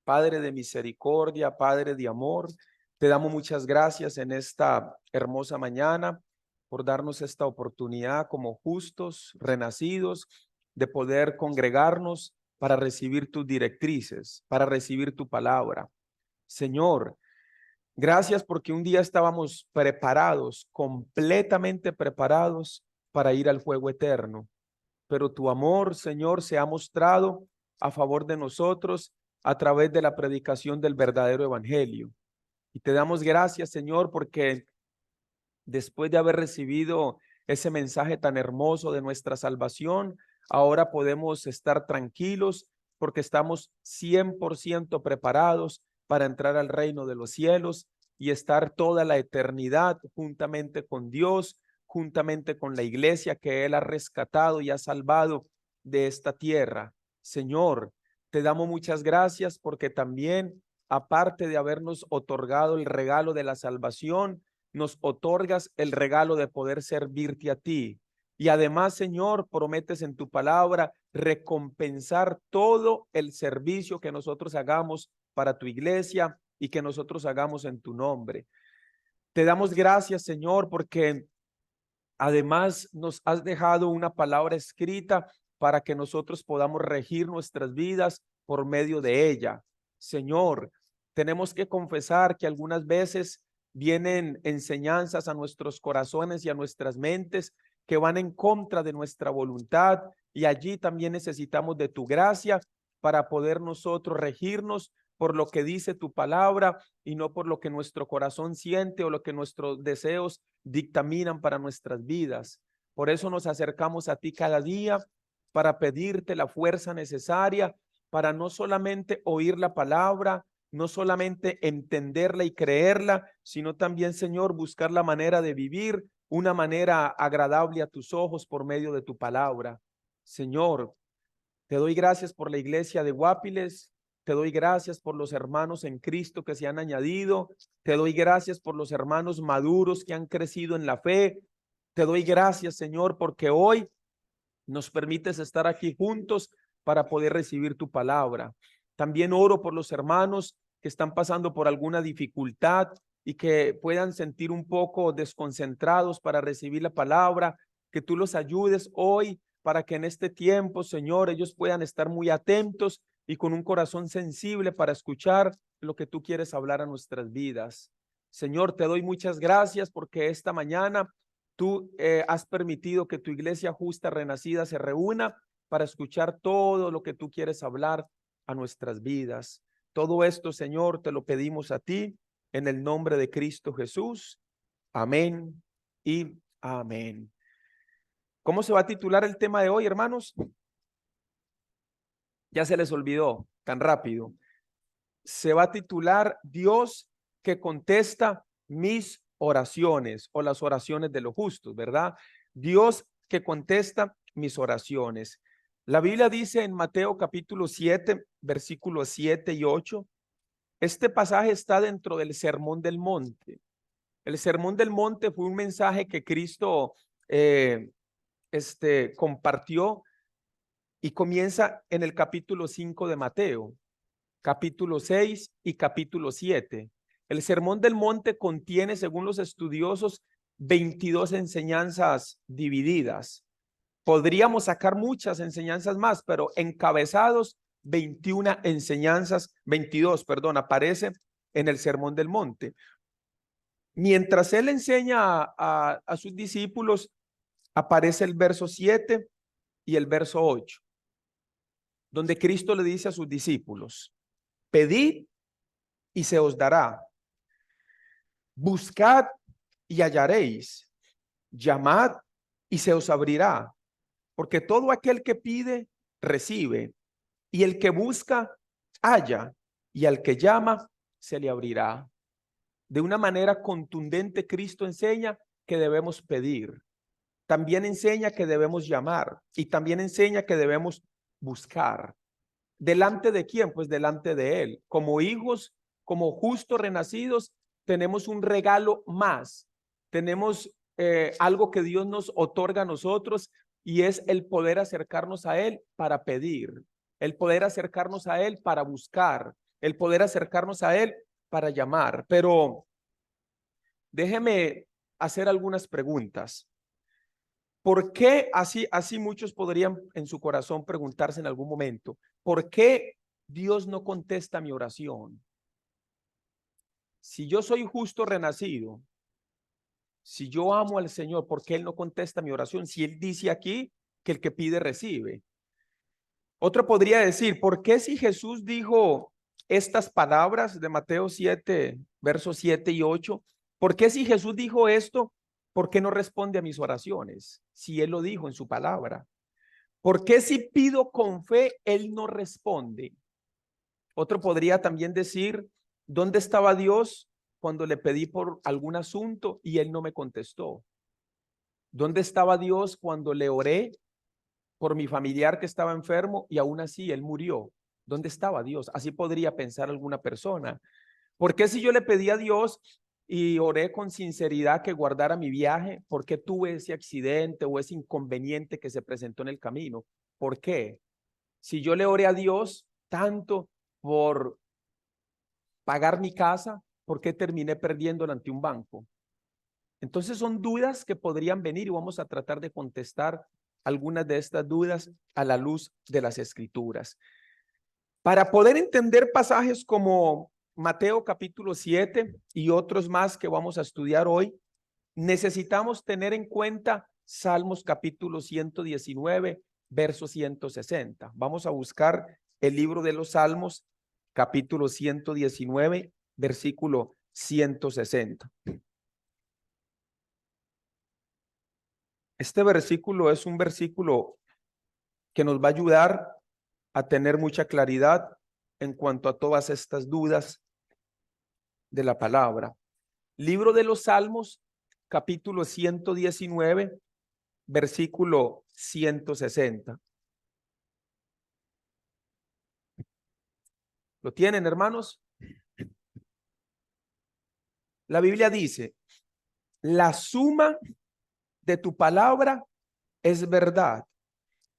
Padre de misericordia, Padre de amor, te damos muchas gracias en esta hermosa mañana por darnos esta oportunidad como justos, renacidos, de poder congregarnos para recibir tus directrices, para recibir tu palabra. Señor, gracias porque un día estábamos preparados, completamente preparados para ir al fuego eterno, pero tu amor, Señor, se ha mostrado a favor de nosotros a través de la predicación del verdadero evangelio. Y te damos gracias, Señor, porque después de haber recibido ese mensaje tan hermoso de nuestra salvación, ahora podemos estar tranquilos porque estamos 100% preparados para entrar al reino de los cielos y estar toda la eternidad juntamente con Dios, juntamente con la iglesia que Él ha rescatado y ha salvado de esta tierra. Señor, te damos muchas gracias porque también, aparte de habernos otorgado el regalo de la salvación, nos otorgas el regalo de poder servirte a ti. Y además, Señor, prometes en tu palabra recompensar todo el servicio que nosotros hagamos para tu iglesia y que nosotros hagamos en tu nombre. Te damos gracias, Señor, porque además nos has dejado una palabra escrita para que nosotros podamos regir nuestras vidas por medio de ella. Señor, tenemos que confesar que algunas veces vienen enseñanzas a nuestros corazones y a nuestras mentes que van en contra de nuestra voluntad, y allí también necesitamos de tu gracia para poder nosotros regirnos por lo que dice tu palabra y no por lo que nuestro corazón siente o lo que nuestros deseos dictaminan para nuestras vidas. Por eso nos acercamos a ti cada día para pedirte la fuerza necesaria para no solamente oír la palabra, no solamente entenderla y creerla, sino también, Señor, buscar la manera de vivir una manera agradable a tus ojos por medio de tu palabra. Señor, te doy gracias por la iglesia de Guapiles. Te doy gracias por los hermanos en Cristo que se han añadido. Te doy gracias por los hermanos maduros que han crecido en la fe. Te doy gracias, Señor, porque hoy nos permites estar aquí juntos para poder recibir tu palabra. También oro por los hermanos que están pasando por alguna dificultad y que puedan sentir un poco desconcentrados para recibir la palabra, que tú los ayudes hoy para que en este tiempo, Señor, ellos puedan estar muy atentos y con un corazón sensible para escuchar lo que tú quieres hablar a nuestras vidas. Señor, te doy muchas gracias porque esta mañana tú has permitido que tu iglesia justa renacida se reúna para escuchar todo lo que tú quieres hablar a nuestras vidas. Todo esto, Señor, te lo pedimos a ti en el nombre de Cristo Jesús. Amén y amén. ¿Cómo se va a titular el tema de hoy, hermanos? Ya se les olvidó tan rápido. Se va a titular Dios que contesta mis oraciones o las oraciones de los justos, ¿verdad? Dios que contesta mis oraciones. La Biblia dice en Mateo capítulo 7, versículos 7 y 8, este pasaje está dentro del Sermón del Monte. El Sermón del Monte fue un mensaje que Cristo compartió y comienza en el capítulo 5 de Mateo, capítulo 6 y capítulo 7. El Sermón del Monte contiene, según los estudiosos, 22 enseñanzas divididas. Podríamos sacar muchas enseñanzas más, pero encabezados 21 enseñanzas, 22, perdón, aparece en el Sermón del Monte. Mientras él enseña a sus discípulos, aparece el verso 7 y el verso 8, donde Cristo le dice a sus discípulos: pedid y se os dará, buscad y hallaréis, llamad y se os abrirá, porque todo aquel que pide, recibe, y el que busca, halla, y al que llama, se le abrirá. De una manera contundente, Cristo enseña que debemos pedir. También enseña que debemos llamar y también enseña que debemos buscar. ¿Delante de quién? Pues delante de Él. Como hijos, como justos renacidos, tenemos un regalo más. Tenemos algo que Dios nos otorga a nosotros, y es el poder acercarnos a Él para pedir, el poder acercarnos a Él para buscar, el poder acercarnos a Él para llamar. Pero déjeme hacer algunas preguntas. ¿Por qué así muchos podrían en su corazón preguntarse en algún momento, ¿por qué Dios no contesta mi oración? Si yo soy justo renacido, si yo amo al Señor, ¿por qué Él no contesta mi oración? Si Él dice aquí que el que pide recibe. Otro podría decir, ¿por qué si Jesús dijo estas palabras de Mateo 7, versos 7 y 8? ¿Por qué si Jesús dijo esto, por qué no responde a mis oraciones? Si Él lo dijo en su palabra. ¿Por qué si pido con fe, Él no responde? Otro podría también decir, ¿dónde estaba Dios cuando le pedí por algún asunto y Él no me contestó? ¿Dónde estaba Dios cuando le oré por mi familiar que estaba enfermo y aún así Él murió? ¿Dónde estaba Dios? Así podría pensar alguna persona. ¿Por qué si yo le pedí a Dios y oré con sinceridad que guardara mi viaje, por qué tuve ese accidente o ese inconveniente que se presentó en el camino? ¿Por qué? Si yo le oré a Dios tanto por pagar mi casa, ¿por qué terminé perdiéndola ante un banco? Entonces son dudas que podrían venir y vamos a tratar de contestar algunas de estas dudas a la luz de las Escrituras. Para poder entender pasajes como Mateo capítulo 7 y otros más que vamos a estudiar hoy, necesitamos tener en cuenta Salmos capítulo 119, verso 160. Vamos a buscar el libro de los Salmos, capítulo 119, versículo 160. Este versículo es un versículo que nos va a ayudar a tener mucha claridad en cuanto a todas estas dudas de la palabra. Libro de los Salmos, capítulo 119, versículo 160. ¿Lo tienen, hermanos? La Biblia dice, la suma de tu palabra es verdad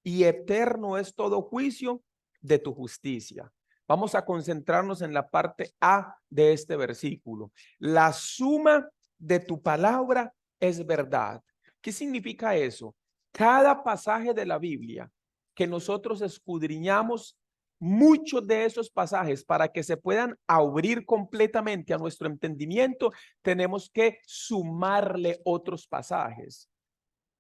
y eterno es todo juicio de tu justicia. Vamos a concentrarnos en la parte A de este versículo. La suma de tu palabra es verdad. ¿Qué significa eso? Cada pasaje de la Biblia que nosotros escudriñamos, muchos de esos pasajes, para que se puedan abrir completamente a nuestro entendimiento, tenemos que sumarle otros pasajes.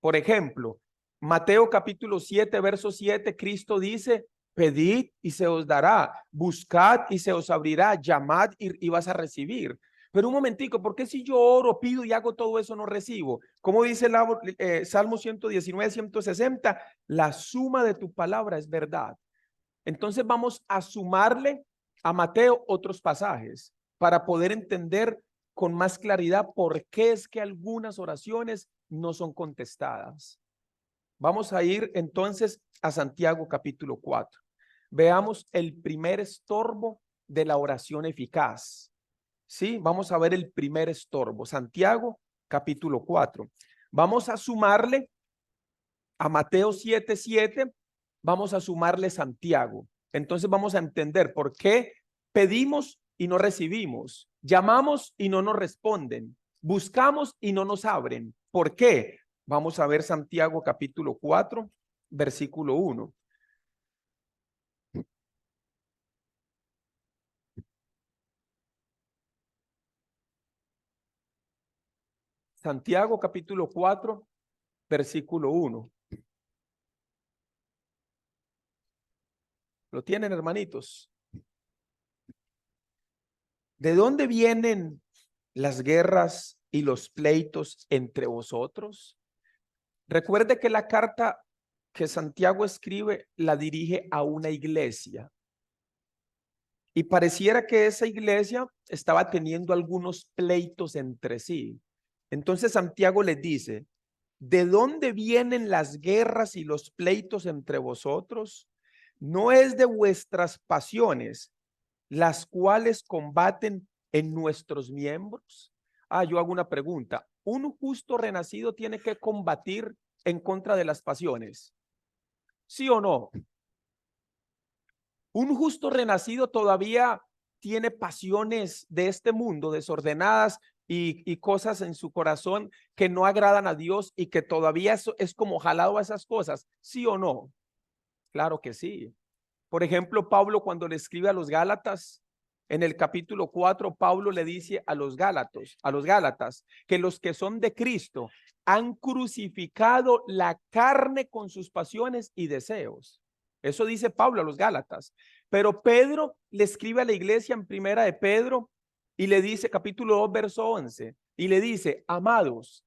Por ejemplo, Mateo capítulo 7, verso 7, Cristo dice, pedid y se os dará, buscad y se os abrirá, llamad y vas a recibir. Pero un momentico, ¿por qué si yo oro, pido y hago todo eso no recibo? Como dice el Salmo 119, 160, la suma de tu palabra es verdad. Entonces vamos a sumarle a Mateo otros pasajes para poder entender con más claridad por qué es que algunas oraciones no son contestadas. Vamos a ir entonces a Santiago capítulo 4. Veamos el primer estorbo de la oración eficaz. Sí, vamos a ver el primer estorbo. Santiago capítulo 4. Vamos a sumarle a Mateo 7:7, vamos a sumarle Santiago. Entonces vamos a entender por qué pedimos y no recibimos, llamamos y no nos responden, buscamos y no nos abren. ¿Por qué? Vamos a ver Santiago capítulo 4, versículo 1. Santiago capítulo 4, versículo 1. ¿Lo tienen, hermanitos? ¿De dónde vienen las guerras y los pleitos entre vosotros? Recuerde que la carta que Santiago escribe la dirige a una iglesia y pareciera que esa iglesia estaba teniendo algunos pleitos entre sí. Entonces Santiago les dice, ¿de dónde vienen las guerras y los pleitos entre vosotros? ¿No es de vuestras pasiones las cuales combaten en nuestros miembros? Yo hago una pregunta. ¿Un justo renacido tiene que combatir en contra de las pasiones? ¿Sí o no? Un justo renacido todavía tiene pasiones de este mundo desordenadas y cosas en su corazón que no agradan a Dios y que todavía es como jalado a esas cosas? ¿Sí o no? Claro que sí. Por ejemplo, Pablo cuando le escribe a los Gálatas, en el capítulo 4, Pablo le dice a los Gálatas, que los que son de Cristo han crucificado la carne con sus pasiones y deseos. Eso dice Pablo a los Gálatas. Pero Pedro le escribe a la iglesia en primera de Pedro y le dice, capítulo 2, verso 11, y le dice: amados,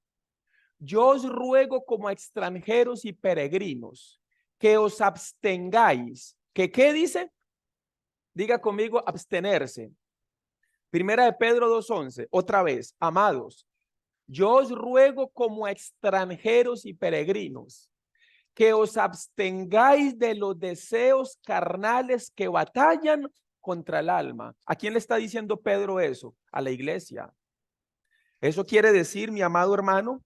yo os ruego como extranjeros y peregrinos que os abstengáis. ¿Que qué dice? Diga conmigo: abstenerse. Primera de Pedro 2:11, otra vez: amados, yo os ruego como extranjeros y peregrinos que os abstengáis de los deseos carnales que batallan contra el alma. ¿A quién le está diciendo Pedro eso? A la iglesia. Eso quiere decir, mi amado hermano,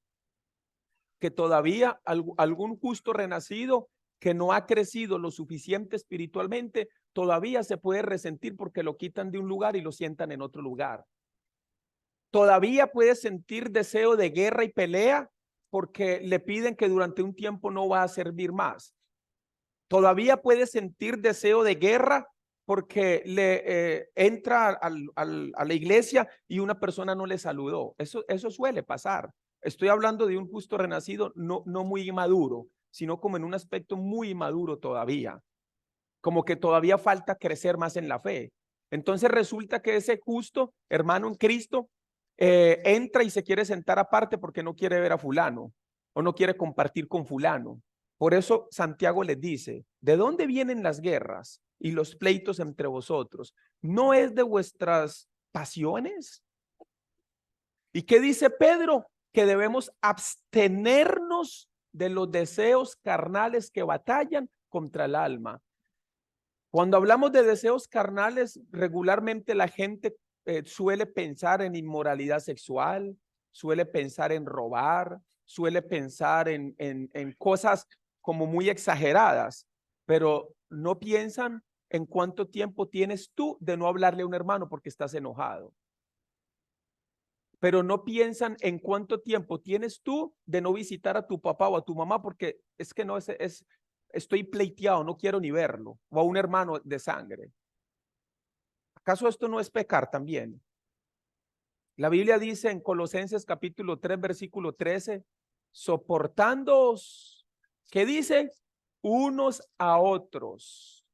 que todavía algún justo renacido que no ha crecido lo suficiente espiritualmente, todavía se puede resentir porque lo quitan de un lugar y lo sientan en otro lugar. Todavía puede sentir deseo de guerra y pelea porque le piden que durante un tiempo no va a servir más. Todavía puede sentir deseo de guerra porque le entra a la iglesia y una persona no le saludó. Eso suele pasar. Estoy hablando de un justo renacido, no muy inmaduro, sino como en un aspecto muy inmaduro todavía, como que todavía falta crecer más en la fe. Entonces resulta que ese justo hermano en Cristo entra y se quiere sentar aparte porque no quiere ver a fulano o no quiere compartir con fulano. Por eso Santiago les dice: ¿de dónde vienen las guerras y los pleitos entre vosotros? ¿No es de vuestras pasiones? ¿Y qué dice Pedro? Que debemos abstenernos de los deseos carnales que batallan contra el alma. Cuando hablamos de deseos carnales, regularmente la gente suele pensar en inmoralidad sexual, suele pensar en robar, suele pensar en cosas como muy exageradas, pero no piensan en cuánto tiempo tienes tú de no hablarle a un hermano porque estás enojado. Pero no piensan en cuánto tiempo tienes tú de no visitar a tu papá o a tu mamá porque es que no estoy pleiteado, no quiero ni verlo, o a un hermano de sangre. ¿Acaso esto no es pecar también? La Biblia dice en Colosenses capítulo 3, versículo 13, soportándoos, ¿qué dice? Unos a otros.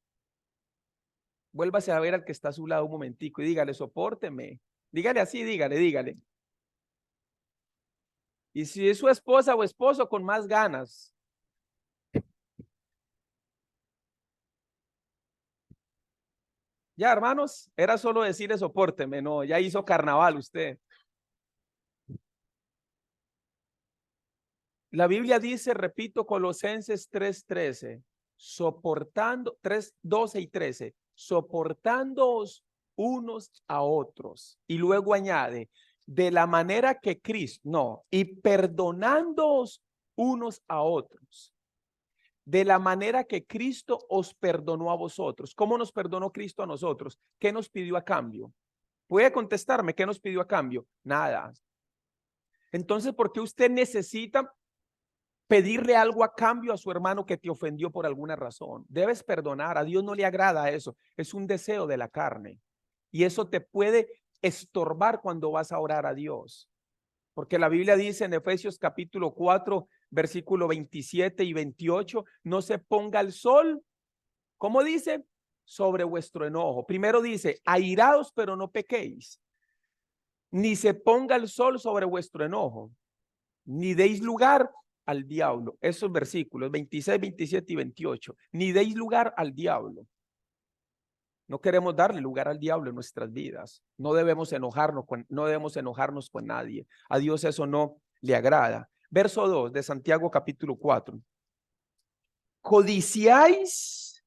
Vuélvase a ver al que está a su lado un momentico y dígale: sopórteme. Dígale así, dígale. Y si es su esposa o esposo, con más ganas. Ya, hermanos, era solo decirle: sopórteme. No, ya hizo carnaval usted. La Biblia dice, repito, Colosenses 3:13, soportando, 3:12 y 13, soportándoos unos a otros. Y luego añade, de la manera que Cristo, no, y perdonándoos unos a otros. De la manera que Cristo os perdonó a vosotros. ¿Cómo nos perdonó Cristo a nosotros? ¿Qué nos pidió a cambio? ¿Puede contestarme qué nos pidió a cambio? Nada. Entonces, ¿por qué usted necesita pedirle algo a cambio a su hermano que te ofendió por alguna razón? Debes perdonar. A Dios no le agrada eso. Es un deseo de la carne. Y eso te puede estorbar cuando vas a orar a Dios. Porque la Biblia dice en Efesios capítulo 4, versículo 27 y 28, no se ponga el sol, ¿cómo dice? Sobre vuestro enojo. Primero dice, airaos pero no pequéis. Ni se ponga el sol sobre vuestro enojo, ni deis lugar al diablo. Esos versículos 26, 27 y 28. Ni deis lugar al diablo. No queremos darle lugar al diablo en nuestras vidas. No debemos enojarnos con nadie. A Dios eso no le agrada. Verso 2 de Santiago capítulo 4. Codiciáis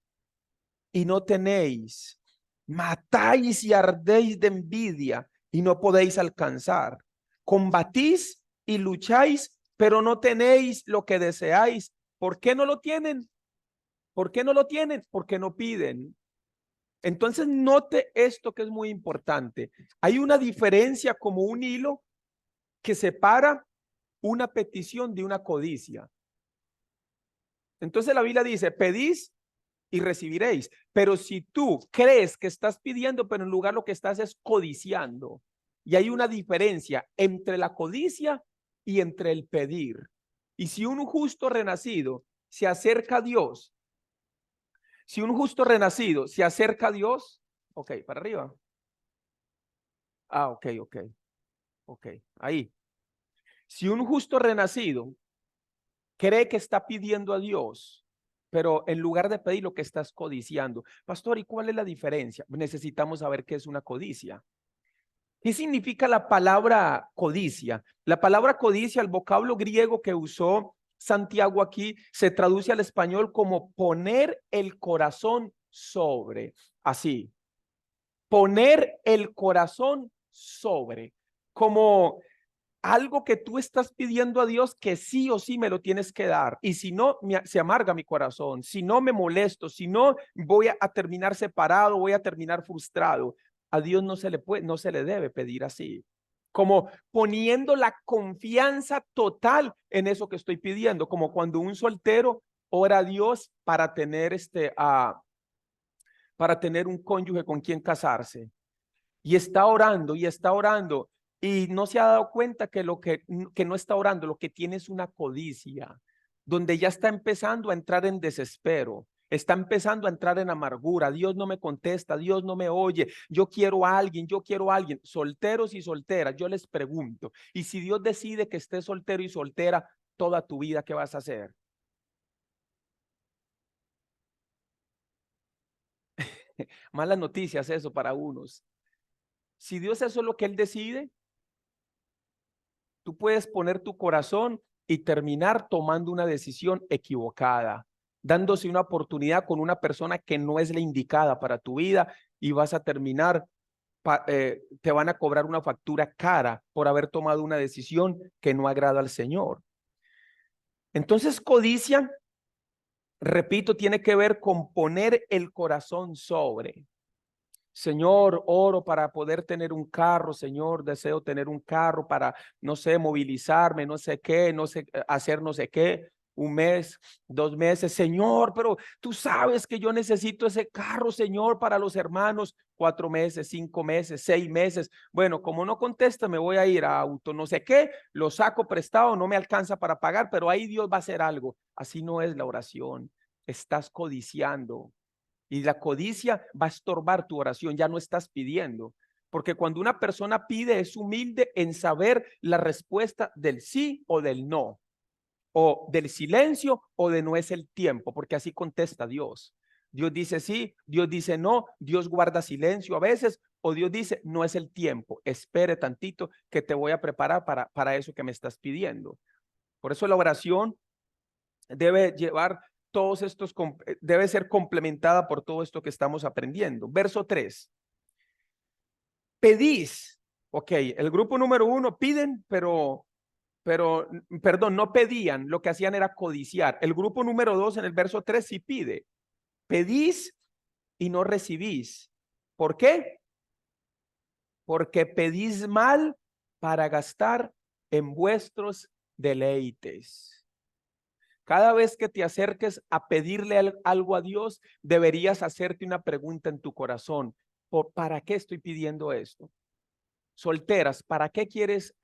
y no tenéis. Matáis y ardéis de envidia y no podéis alcanzar. Combatís y lucháis, pero no tenéis lo que deseáis. ¿Por qué no lo tienen? ¿Por qué no lo tienen? Porque no piden. Entonces note esto que es muy importante. Hay una diferencia como un hilo que separa una petición de una codicia. Entonces la Biblia dice, pedís y recibiréis. Pero si tú crees que estás pidiendo, pero en lugar lo que estás es codiciando. Y hay una diferencia entre la codicia y entre el pedir. Y si un justo renacido se acerca a Dios, si un justo renacido se acerca a Dios, ok, para arriba. Ah, ok, ahí. Si un justo renacido cree que está pidiendo a Dios, pero en lugar de pedir lo que estás codiciando. Pastor, ¿y cuál es la diferencia? Necesitamos saber qué es una codicia. ¿Qué significa la palabra codicia? La palabra codicia, el vocablo griego que usó Santiago aquí, se traduce al español como poner el corazón sobre. Así, poner el corazón sobre. Como algo que tú estás pidiendo a Dios que sí o sí me lo tienes que dar. Y si no, se amarga mi corazón. Si no, me molesto. Si no, voy a terminar separado, voy a terminar frustrado. A Dios no se le puede, no se le debe pedir así. Como poniendo la confianza total en eso que estoy pidiendo. Como cuando un soltero ora a Dios para tener un cónyuge con quien casarse. Y está orando y no se ha dado cuenta que que no está orando, lo que tiene es una codicia, donde ya está empezando a entrar en desespero, está empezando a entrar en amargura. Dios no me contesta, Dios no me oye, yo quiero a alguien, yo quiero a alguien. Solteros y solteras, yo les pregunto, y si Dios decide que estés soltero y soltera toda tu vida, ¿qué vas a hacer? Malas noticias eso para unos. Si Dios eso es lo que Él decide, tú puedes poner tu corazón y terminar tomando una decisión equivocada, dándose una oportunidad con una persona que no es la indicada para tu vida y vas a terminar, te van a cobrar una factura cara por haber tomado una decisión que no agrada al Señor. Entonces, codicia, repito, tiene que ver con poner el corazón sobre. Señor, oro para poder tener un carro, Señor, deseo tener un carro para, no sé, movilizarme, no sé qué, no sé, hacer no sé qué, un mes, 2 meses, Señor, pero tú sabes que yo necesito ese carro, Señor, para los hermanos, 4 meses, 5 meses, 6 meses. Bueno, como no contesta, me voy a ir a auto, no sé qué, lo saco prestado, no me alcanza para pagar, pero ahí Dios va a hacer algo. Así no es la oración, estás codiciando. Y la codicia va a estorbar tu oración, ya no estás pidiendo. Porque cuando una persona pide es humilde en saber la respuesta del sí o del no, o del silencio o de no es el tiempo, porque así contesta Dios. Dios dice sí, Dios dice no, Dios guarda silencio a veces, o Dios dice no es el tiempo, espere tantito que te voy a preparar para eso que me estás pidiendo. Por eso la oración debe llevar todos estos, debe ser complementada por todo esto que estamos aprendiendo. Verso 3. Pedís. Ok, el grupo número 1 piden, perdón, no pedían, lo que hacían era codiciar. El grupo número 2 en el verso 3 sí pide. Pedís y no recibís. ¿Por qué? Porque pedís mal para gastar en vuestros deleites. Cada vez que te acerques a pedirle algo a Dios, deberías hacerte una pregunta en tu corazón. ¿Para qué estoy pidiendo esto? Solteras, ¿para qué quieres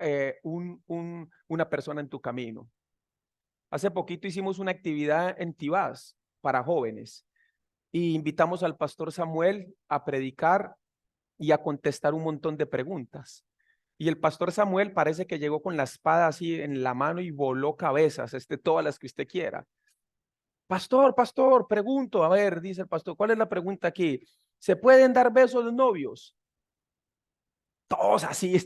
una persona en tu camino? Hace poquito hicimos una actividad en Tibás para jóvenes y invitamos al pastor Samuel a predicar y a contestar un montón de preguntas. Y el pastor Samuel parece que llegó con la espada así en la mano y voló cabezas, todas las que usted quiera. Pastor, pregunto, a ver, dice el pastor, ¿cuál es la pregunta aquí? ¿Se pueden dar besos los novios? Todos así,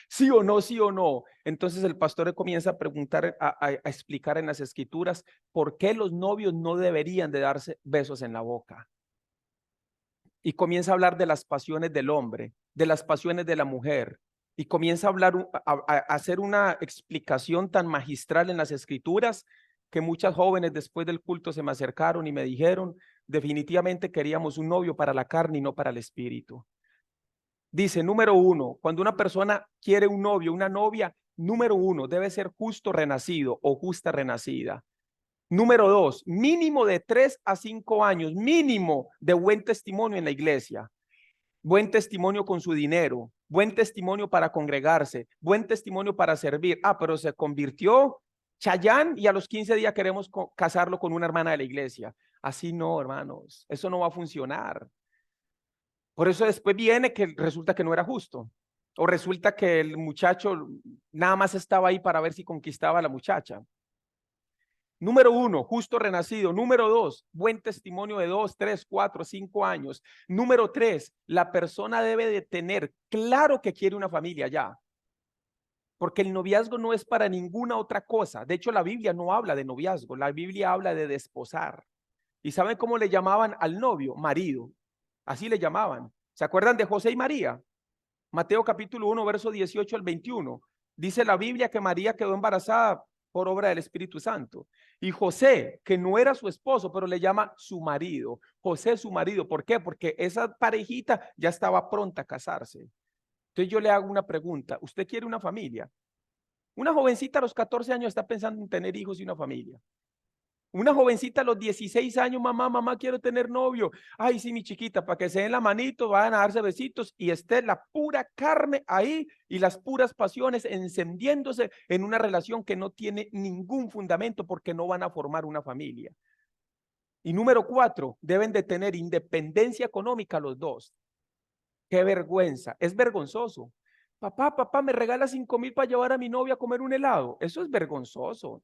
sí o no, sí o no. Entonces el pastor comienza a preguntar, a explicar en las escrituras por qué los novios no deberían de darse besos en la boca. Y comienza a hablar de las pasiones del hombre, de las pasiones de la mujer. Y comienza a hablar, a hacer una explicación tan magistral en las escrituras que muchas jóvenes después del culto se me acercaron y me dijeron, definitivamente queríamos un novio para la carne y no para el espíritu. Dice, número uno, cuando una persona quiere un novio, una novia, número uno, debe ser justo renacido o justa renacida. Número dos, mínimo de 3 a 5 años, mínimo de buen testimonio en la iglesia, buen testimonio con su dinero, buen testimonio para congregarse, buen testimonio para servir. Ah, pero se convirtió Chayán y a los 15 días queremos casarlo con una hermana de la iglesia. Así no, hermanos, eso no va a funcionar. Por eso después viene que resulta que no era justo. O resulta que el muchacho nada más estaba ahí para ver si conquistaba a la muchacha. Número uno, justo renacido. Número dos, buen testimonio de 2, 3, 4, 5 años. Número tres, la persona debe de tener claro que quiere una familia ya. Porque el noviazgo no es para ninguna otra cosa. De hecho, la Biblia no habla de noviazgo. La Biblia habla de desposar. ¿Y saben cómo le llamaban al novio? Marido. Así le llamaban. ¿Se acuerdan de José y María? Mateo capítulo 1, verso 18 al 21. Dice la Biblia que María quedó embarazada por obra del Espíritu Santo. Y José, que no era su esposo, pero le llama su marido. José su marido. ¿Por qué? Porque esa parejita ya estaba pronta a casarse. Entonces yo le hago una pregunta. ¿Usted quiere una familia? Una jovencita a los 14 años está pensando en tener hijos y una familia. Una jovencita a los 16 años, mamá, quiero tener novio. Ay, sí, mi chiquita, para que se den la manito, vayan a darse besitos y esté la pura carne ahí y las puras pasiones encendiéndose en una relación que no tiene ningún fundamento porque no van a formar una familia. Y número 4, deben de tener independencia económica los dos. Qué vergüenza, es vergonzoso. Papá, ¿me regala 5,000 para llevar a mi novia a comer un helado? Eso es vergonzoso.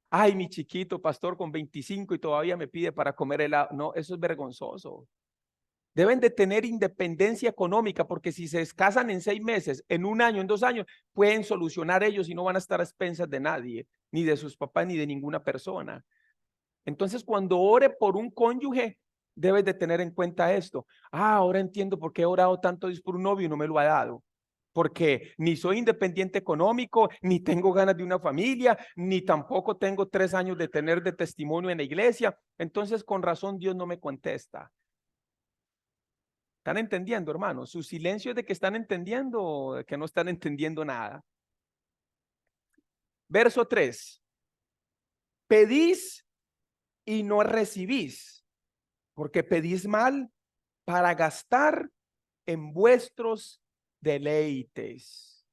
Ay, mi chiquito pastor con 25 y todavía me pide para comer helado. No, eso es vergonzoso. Deben de tener independencia económica porque si se casan en 6 meses, en 1 año, en 2 años, pueden solucionar ellos y no van a estar a expensas de nadie, ni de sus papás, ni de ninguna persona. Entonces, cuando ore por un cónyuge, debes de tener en cuenta esto. Ahora entiendo por qué he orado tanto Dios por un novio y no me lo ha dado. Porque ni soy independiente económico, ni tengo ganas de una familia, ni tampoco tengo 3 años de tener de testimonio en la iglesia. Entonces, con razón, Dios no me contesta. ¿Están entendiendo, hermanos? Su silencio es de que están entendiendo o de que no están entendiendo nada. Verso 3. Pedís y no recibís, porque pedís mal para gastar en vuestros deleites.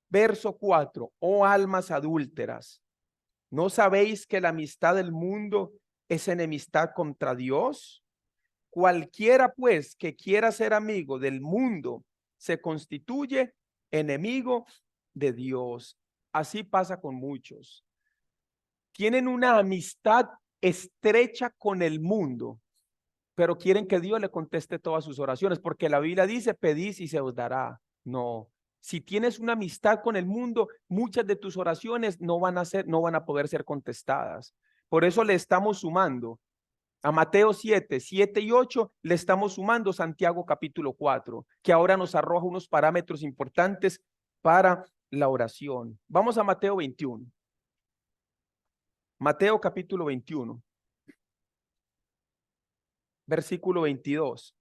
Verso 4. Oh almas adúlteras, ¿no sabéis que la amistad del mundo es enemistad contra Dios? Cualquiera pues que quiera ser amigo del mundo se constituye enemigo de Dios. Así pasa con muchos. Tienen una amistad estrecha con el mundo, pero quieren que Dios le conteste todas sus oraciones, porque la Biblia dice, pedís y se os dará. No, si tienes una amistad con el mundo, muchas de tus oraciones no van a poder ser contestadas. Por eso le estamos sumando a Mateo 7, 7 y 8, le estamos sumando Santiago capítulo 4, que ahora nos arroja unos parámetros importantes para la oración. Vamos a Mateo 21. Mateo capítulo 21. Versículo 22.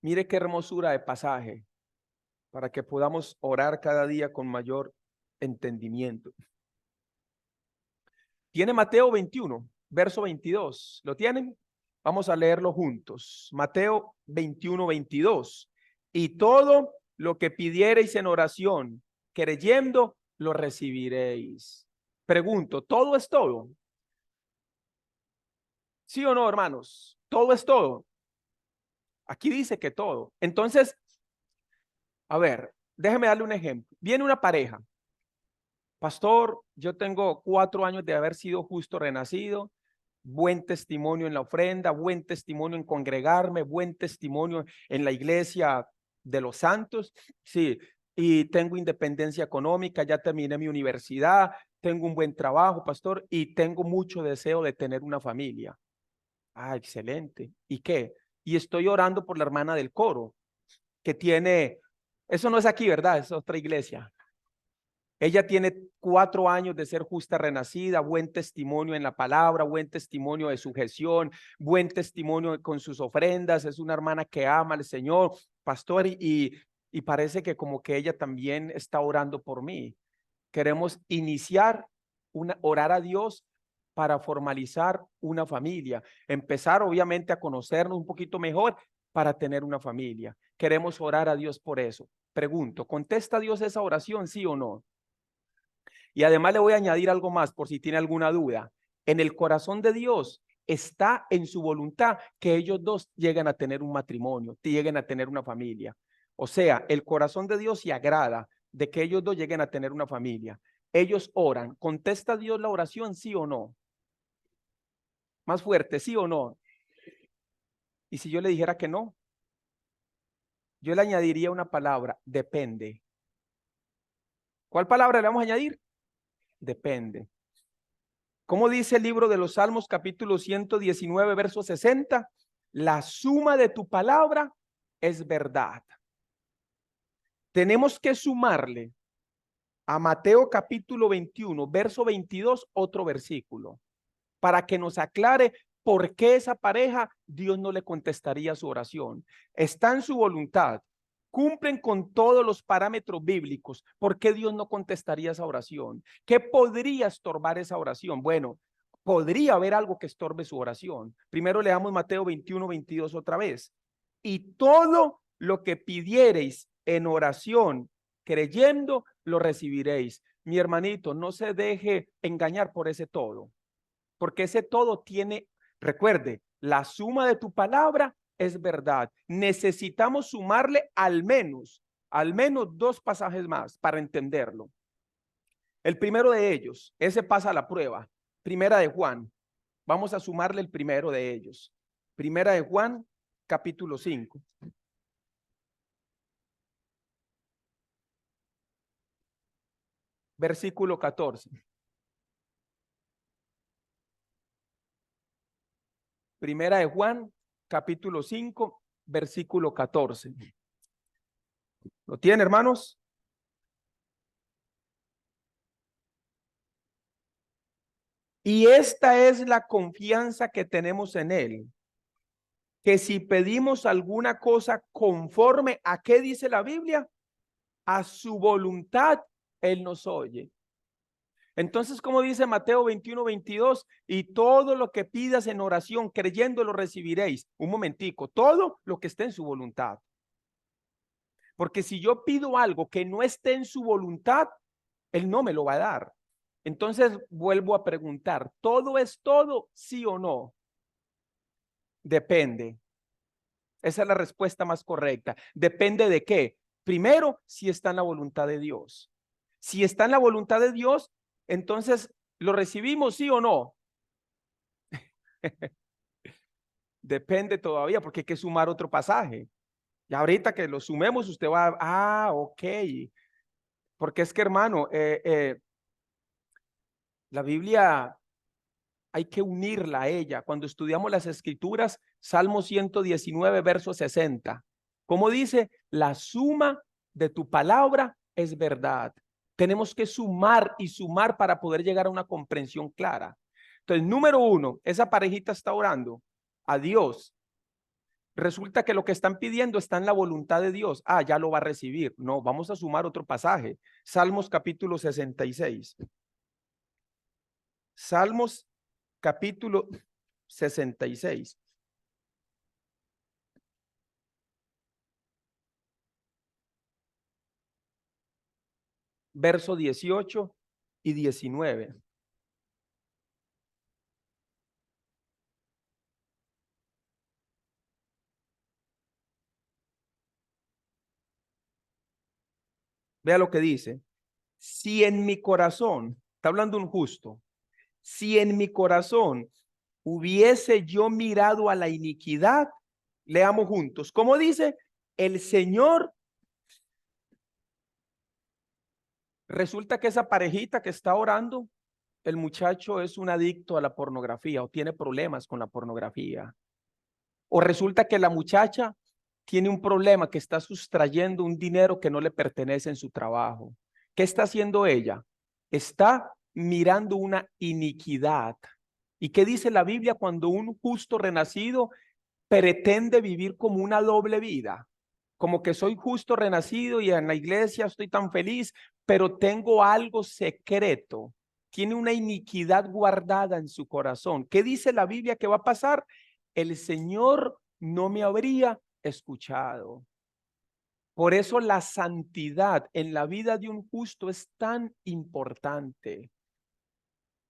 Mire qué hermosura de pasaje para que podamos orar cada día con mayor entendimiento. ¿Tiene Mateo 21, verso 22? ¿Lo tienen? Vamos a leerlo juntos. Mateo 21, 22. Y todo lo que pidiereis en oración, creyendo, lo recibiréis. Pregunto, ¿todo es todo? ¿Sí o no, hermanos? Todo es todo. Aquí dice que todo. Entonces, a ver, déjeme darle un ejemplo. Viene una pareja. Pastor, yo tengo 4 años de haber sido justo renacido, buen testimonio en la ofrenda, buen testimonio en congregarme, buen testimonio en la iglesia de los santos. Sí, y tengo independencia económica, ya terminé mi universidad, tengo un buen trabajo, pastor, y tengo mucho deseo de tener una familia. Ah, excelente. ¿Y qué? Y estoy orando por la hermana del coro, que tiene, eso no es aquí, ¿verdad? Es otra iglesia. Ella tiene 4 años de ser justa renacida, buen testimonio en la palabra, buen testimonio de sujeción, buen testimonio con sus ofrendas. Es una hermana que ama al Señor, pastor, y parece que como que ella también está orando por mí. Queremos iniciar, orar a Dios para formalizar una familia, empezar obviamente a conocernos un poquito mejor para tener una familia. Queremos orar a Dios por eso. Pregunto, ¿contesta Dios esa oración, sí o no? Y además le voy a añadir algo más por si tiene alguna duda. En el corazón de Dios está en su voluntad que ellos dos lleguen a tener un matrimonio, lleguen a tener una familia. O sea, el corazón de Dios se agrada de que ellos dos lleguen a tener una familia. Ellos oran. ¿Contesta Dios la oración, sí o no? Más fuerte, sí o no. Y si yo le dijera que no, yo le añadiría una palabra, depende. ¿Cuál palabra le vamos a añadir? Depende. ¿Cómo dice el libro de los Salmos, capítulo 119, verso 60? La suma de tu palabra es verdad. Tenemos que sumarle a Mateo capítulo 21, verso 22, otro versículo, para que nos aclare por qué esa pareja Dios no le contestaría su oración. Está en su voluntad, cumplen con todos los parámetros bíblicos. ¿Por qué Dios no contestaría esa oración? ¿Qué podría estorbar esa oración? Bueno, podría haber algo que estorbe su oración. Primero leamos Mateo 21, 22 otra vez. Y todo lo que pidiereis en oración, creyendo, lo recibiréis. Mi hermanito, no se deje engañar por ese todo, porque ese todo tiene, recuerde, la suma de tu palabra es verdad. Necesitamos sumarle al menos 2 pasajes más para entenderlo. El primero de ellos, ese pasa la prueba. Primera de Juan. Vamos a sumarle el primero de ellos. Primera de Juan, capítulo 5. Versículo 14. Primera de Juan, capítulo 5, versículo 14. ¿Lo tiene, hermanos? Y esta es la confianza que tenemos en Él, que si pedimos alguna cosa conforme a qué dice la Biblia, a su voluntad, Él nos oye. Entonces, como dice Mateo 21, 22, y todo lo que pidas en oración, creyendo lo recibiréis. Un momentico, todo lo que esté en su voluntad. Porque si yo pido algo que no esté en su voluntad, Él no me lo va a dar. Entonces vuelvo a preguntar, ¿todo es todo, sí o no? Depende. Esa es la respuesta más correcta. ¿Depende de qué? Primero, si está en la voluntad de Dios. Si está en la voluntad de Dios, entonces lo recibimos, sí o no. Depende todavía, porque hay que sumar otro pasaje. Y ahorita que lo sumemos, usted va a, ok. Porque es que, hermano, la Biblia hay que unirla a ella. Cuando estudiamos las escrituras, Salmo 119, verso 60. ¿Cómo dice? La suma de tu palabra es verdad. Tenemos que sumar y sumar para poder llegar a una comprensión clara. Entonces, número 1, esa parejita está orando a Dios. Resulta que lo que están pidiendo está en la voluntad de Dios. Ah, ya lo va a recibir. No, vamos a sumar otro pasaje. Salmos capítulo 66. Salmos capítulo 66. Verso 18 y 19. Vea lo que dice. Si en mi corazón, está hablando un justo, si en mi corazón hubiese yo mirado a la iniquidad, leamos juntos. ¿Cómo dice? El Señor Resulta que esa parejita que está orando, el muchacho es un adicto a la pornografía o tiene problemas con la pornografía. O resulta que la muchacha tiene un problema que está sustrayendo un dinero que no le pertenece en su trabajo. ¿Qué está haciendo ella? Está mirando una iniquidad. ¿Y qué dice la Biblia cuando un justo renacido pretende vivir como una doble vida? Como que soy justo renacido y en la iglesia estoy tan feliz, pero tengo algo secreto. Tiene una iniquidad guardada en su corazón. ¿Qué dice la Biblia que va a pasar? El Señor no me habría escuchado. Por eso la santidad en la vida de un justo es tan importante.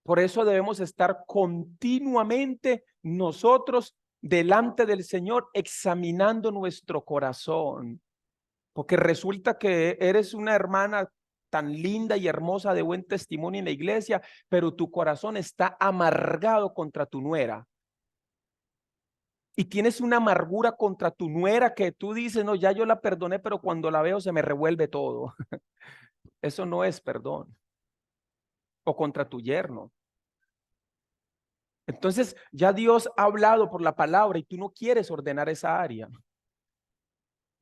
Por eso debemos estar continuamente nosotros delante del Señor examinando nuestro corazón. Porque resulta que eres una hermana tan linda y hermosa de buen testimonio en la iglesia, pero tu corazón está amargado contra tu nuera. Y tienes una amargura contra tu nuera que tú dices, no, ya yo la perdoné, pero cuando la veo se me revuelve todo. Eso no es perdón. O contra tu yerno. Entonces ya Dios ha hablado por la palabra y tú no quieres ordenar esa área.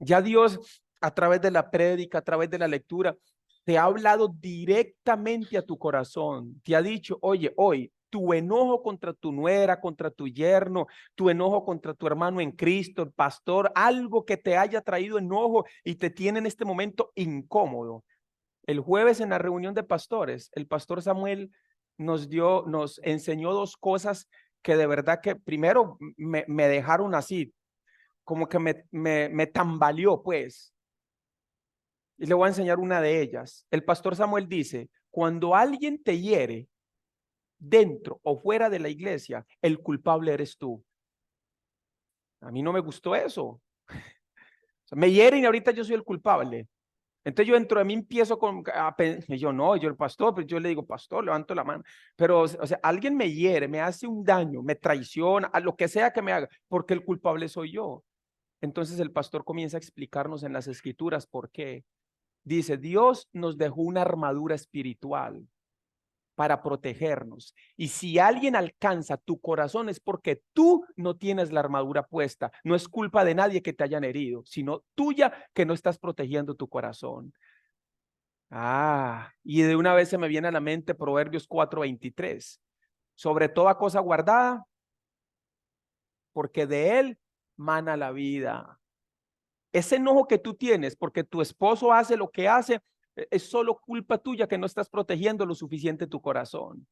Ya Dios a través de la prédica, a través de la lectura, te ha hablado directamente a tu corazón. Te ha dicho, oye, hoy tu enojo contra tu nuera, contra tu yerno, tu enojo contra tu hermano en Cristo, el pastor, algo que te haya traído enojo y te tiene en este momento incómodo. El jueves en la reunión de pastores, el pastor Samuel nos enseñó dos cosas que de verdad que primero me dejaron así, como que me tambaleó, pues. Y le voy a enseñar una de ellas. El pastor Samuel dice, cuando alguien te hiere dentro o fuera de la iglesia, el culpable eres tú. A mí no me gustó eso. O sea, me hieren y ahorita yo soy el culpable. Entonces yo dentro de mí empiezo y yo no, yo el pastor, pero yo le digo, pastor, levanto la mano. Pero, o sea, alguien me hiere, me hace un daño, me traiciona, a lo que sea que me haga, porque el culpable soy yo. Entonces el pastor comienza a explicarnos en las escrituras por qué. Dice, Dios nos dejó una armadura espiritual para protegernos. Y si alguien alcanza tu corazón es porque tú no tienes la armadura puesta. No es culpa de nadie que te hayan herido, sino tuya que no estás protegiendo tu corazón. Y de una vez se me viene a la mente Proverbios 4:23. Sobre toda cosa guardada, porque de él mana la vida. Ese enojo que tú tienes porque tu esposo hace lo que hace, es solo culpa tuya que no estás protegiendo lo suficiente tu corazón.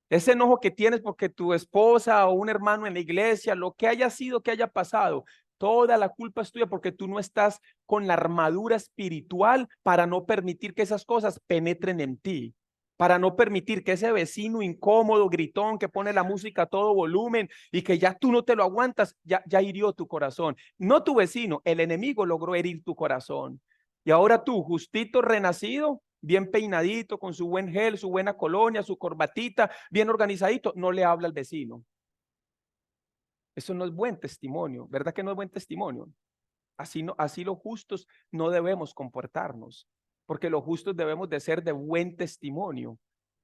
Ese enojo que tienes porque tu esposa o un hermano en la iglesia, lo que haya sido, que haya pasado, toda la culpa es tuya porque tú no estás con la armadura espiritual para no permitir que esas cosas penetren en ti, para no permitir que ese vecino incómodo, gritón, que pone la música a todo volumen y que ya tú no te lo aguantas, ya hirió tu corazón. No tu vecino, el enemigo logró herir tu corazón. Y ahora tú, justito renacido, bien peinadito, con su buen gel, su buena colonia, su corbatita, bien organizadito, no le habla al vecino. Eso no es buen testimonio, ¿verdad que no es buen testimonio? Así, no, así los justos no debemos comportarnos, porque los justos debemos de ser de buen testimonio.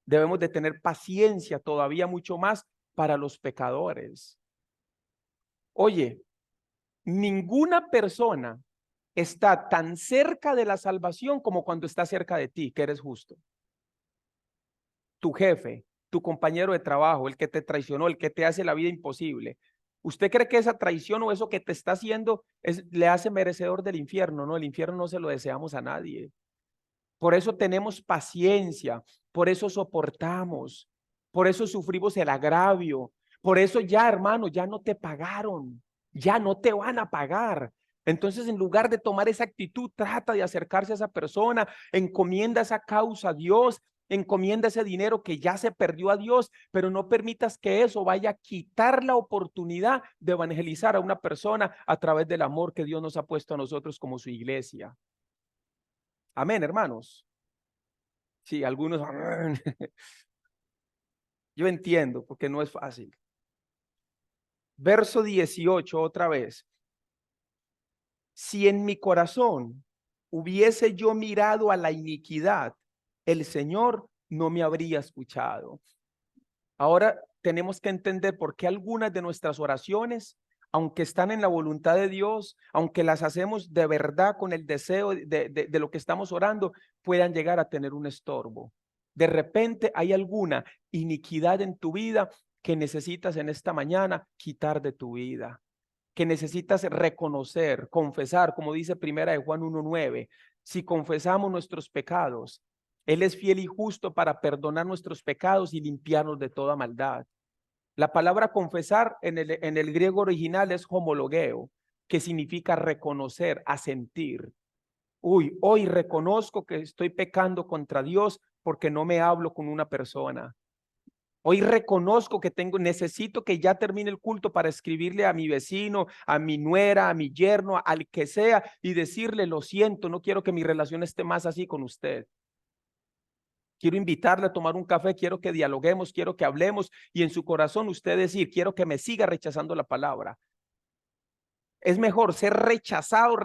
Debemos de tener paciencia todavía mucho más para los pecadores. Oye, ninguna persona está tan cerca de la salvación como cuando está cerca de ti, que eres justo. Tu jefe, tu compañero de trabajo, el que te traicionó, el que te hace la vida imposible. ¿Usted cree que esa traición o eso que te está haciendo le hace merecedor del infierno? No, el infierno no se lo deseamos a nadie. Por eso tenemos paciencia, por eso soportamos, por eso sufrimos el agravio, por eso ya, hermano, ya no te pagaron, ya no te van a pagar. Entonces, en lugar de tomar esa actitud, trata de acercarse a esa persona, encomienda esa causa a Dios, encomienda ese dinero que ya se perdió a Dios, pero no permitas que eso vaya a quitar la oportunidad de evangelizar a una persona a través del amor que Dios nos ha puesto a nosotros como su iglesia. Amén, hermanos. Sí, algunos. Yo entiendo porque no es fácil. Verso 18 otra vez. Si en mi corazón hubiese yo mirado a la iniquidad el Señor no me habría escuchado. Ahora tenemos que entender por qué algunas de nuestras oraciones, aunque están en la voluntad de Dios, aunque las hacemos de verdad con el deseo de lo que estamos orando, puedan llegar a tener un estorbo. De repente hay alguna iniquidad en tu vida que necesitas en esta mañana quitar de tu vida, que necesitas reconocer, confesar, como dice Primera de Juan 1:9. Si confesamos nuestros pecados, Él es fiel y justo para perdonar nuestros pecados y limpiarnos de toda maldad. La palabra confesar en el griego original es homologeo, que significa reconocer, asentir. Uy, hoy reconozco que estoy pecando contra Dios porque no me hablo con una persona. Hoy reconozco que necesito que ya termine el culto para escribirle a mi vecino, a mi nuera, a mi yerno, al que sea, y decirle, lo siento, no quiero que mi relación esté más así con usted. Quiero invitarle a tomar un café, quiero que dialoguemos, quiero que hablemos, y en su corazón usted decir, quiero que me siga rechazando la palabra. Es mejor ser rechazado,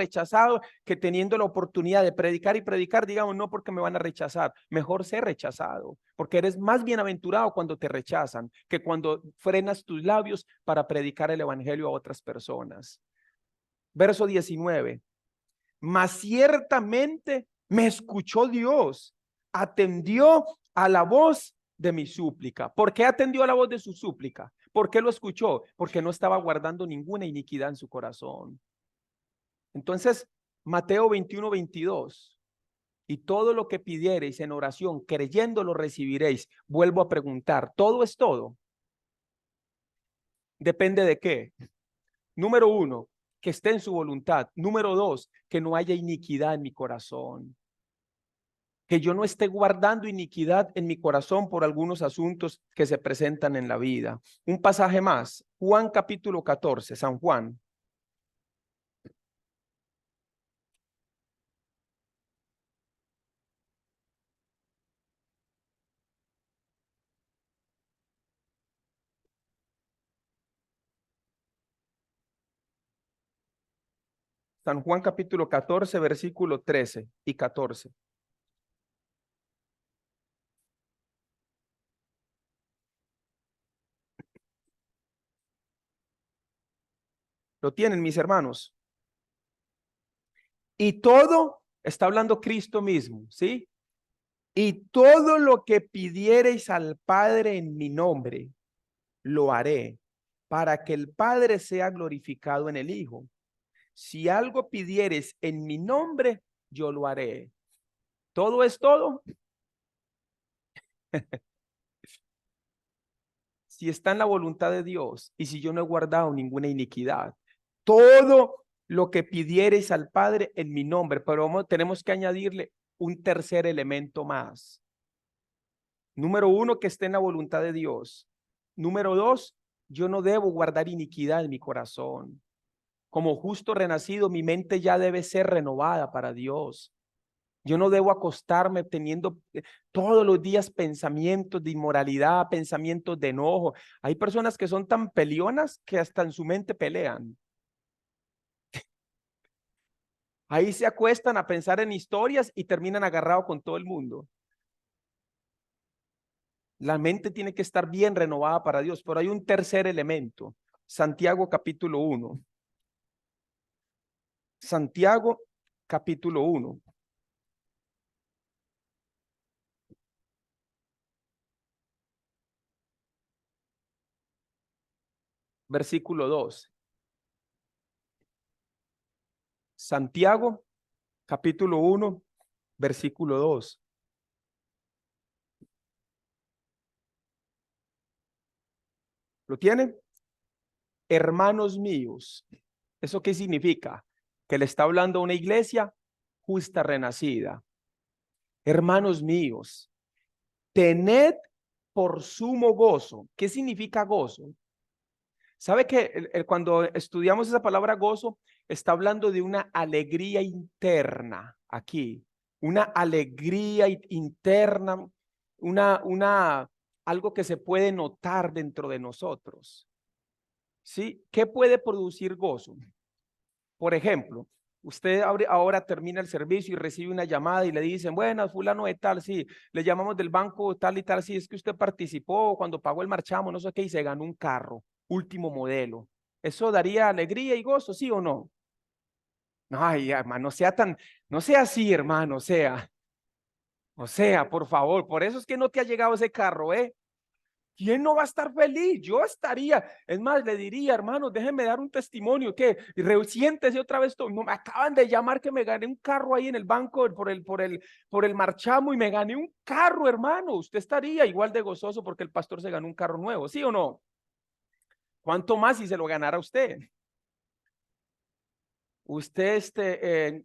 que teniendo la oportunidad de predicar y predicar, digamos, no porque me van a rechazar. Mejor ser rechazado, porque eres más bienaventurado cuando te rechazan que cuando frenas tus labios para predicar el evangelio a otras personas. Verso 19. Mas ciertamente me escuchó Dios, atendió a la voz de mi súplica. ¿Por qué atendió a la voz de su súplica? ¿Por qué lo escuchó? Porque no estaba guardando ninguna iniquidad en su corazón. Entonces, Mateo 21:22, y todo lo que pidiereis en oración, creyendo lo recibiréis. Vuelvo a preguntar, ¿todo es todo? ¿Depende de qué? Número uno, que esté en su voluntad. Número dos, que no haya iniquidad en mi corazón. Que yo no esté guardando iniquidad en mi corazón por algunos asuntos que se presentan en la vida. Un pasaje más, Juan capítulo 14, San Juan. San Juan capítulo 14, versículo 13 y 14. ¿Lo tienen, mis hermanos? Y todo, está hablando Cristo mismo, ¿sí? Y todo lo que pidiereis al Padre en mi nombre, lo haré, para que el Padre sea glorificado en el Hijo. Si algo pidieres en mi nombre, yo lo haré. ¿Todo es todo? Si está en la voluntad de Dios y si yo no he guardado ninguna iniquidad, todo lo que pidiereis al Padre en mi nombre, pero tenemos que añadirle un tercer elemento más. Número uno, que esté en la voluntad de Dios. Número dos, yo no debo guardar iniquidad en mi corazón. Como justo renacido, mi mente ya debe ser renovada para Dios. Yo no debo acostarme teniendo todos los días pensamientos de inmoralidad, pensamientos de enojo. Hay personas que son tan peleonas que hasta en su mente pelean. Ahí se acuestan a pensar en historias y terminan agarrados con todo el mundo. La mente tiene que estar bien renovada para Dios, pero hay un tercer elemento. Santiago capítulo 1. Santiago capítulo 1. Versículo 2. Santiago capítulo 1, versículo 2. ¿Lo tiene? Hermanos míos. ¿Eso qué significa? Que le está hablando a una iglesia justa renacida. Hermanos míos, tened por sumo gozo. ¿Qué significa gozo? ¿Sabe que cuando estudiamos esa palabra gozo, está hablando de una alegría interna aquí? Una alegría interna, algo que se puede notar dentro de nosotros. ¿Sí? ¿Qué puede producir gozo? Por ejemplo, Usted ahora termina el servicio y recibe una llamada y le dicen, bueno, fulano de tal, sí, le llamamos del banco tal y tal, sí, es que usted participó cuando pagó el marchamo, no sé qué, y se ganó un carro, último modelo. ¿Eso daría alegría y gozo, sí o no? Ay, hermano, no sea así, hermano, o sea, por favor, por eso es que no te ha llegado ese carro, ¿eh? ¿Quién no va a estar feliz? Yo estaría. Es más, le diría, hermano, déjenme dar un testimonio. ¿Qué? Siéntese otra vez. No, me acaban de llamar que me gané un carro ahí en el banco por el marchamo y me gané un carro, hermano. Usted estaría igual de gozoso porque el pastor se ganó un carro nuevo, ¿sí o no? ¿Cuánto más si se lo ganara usted? Usted,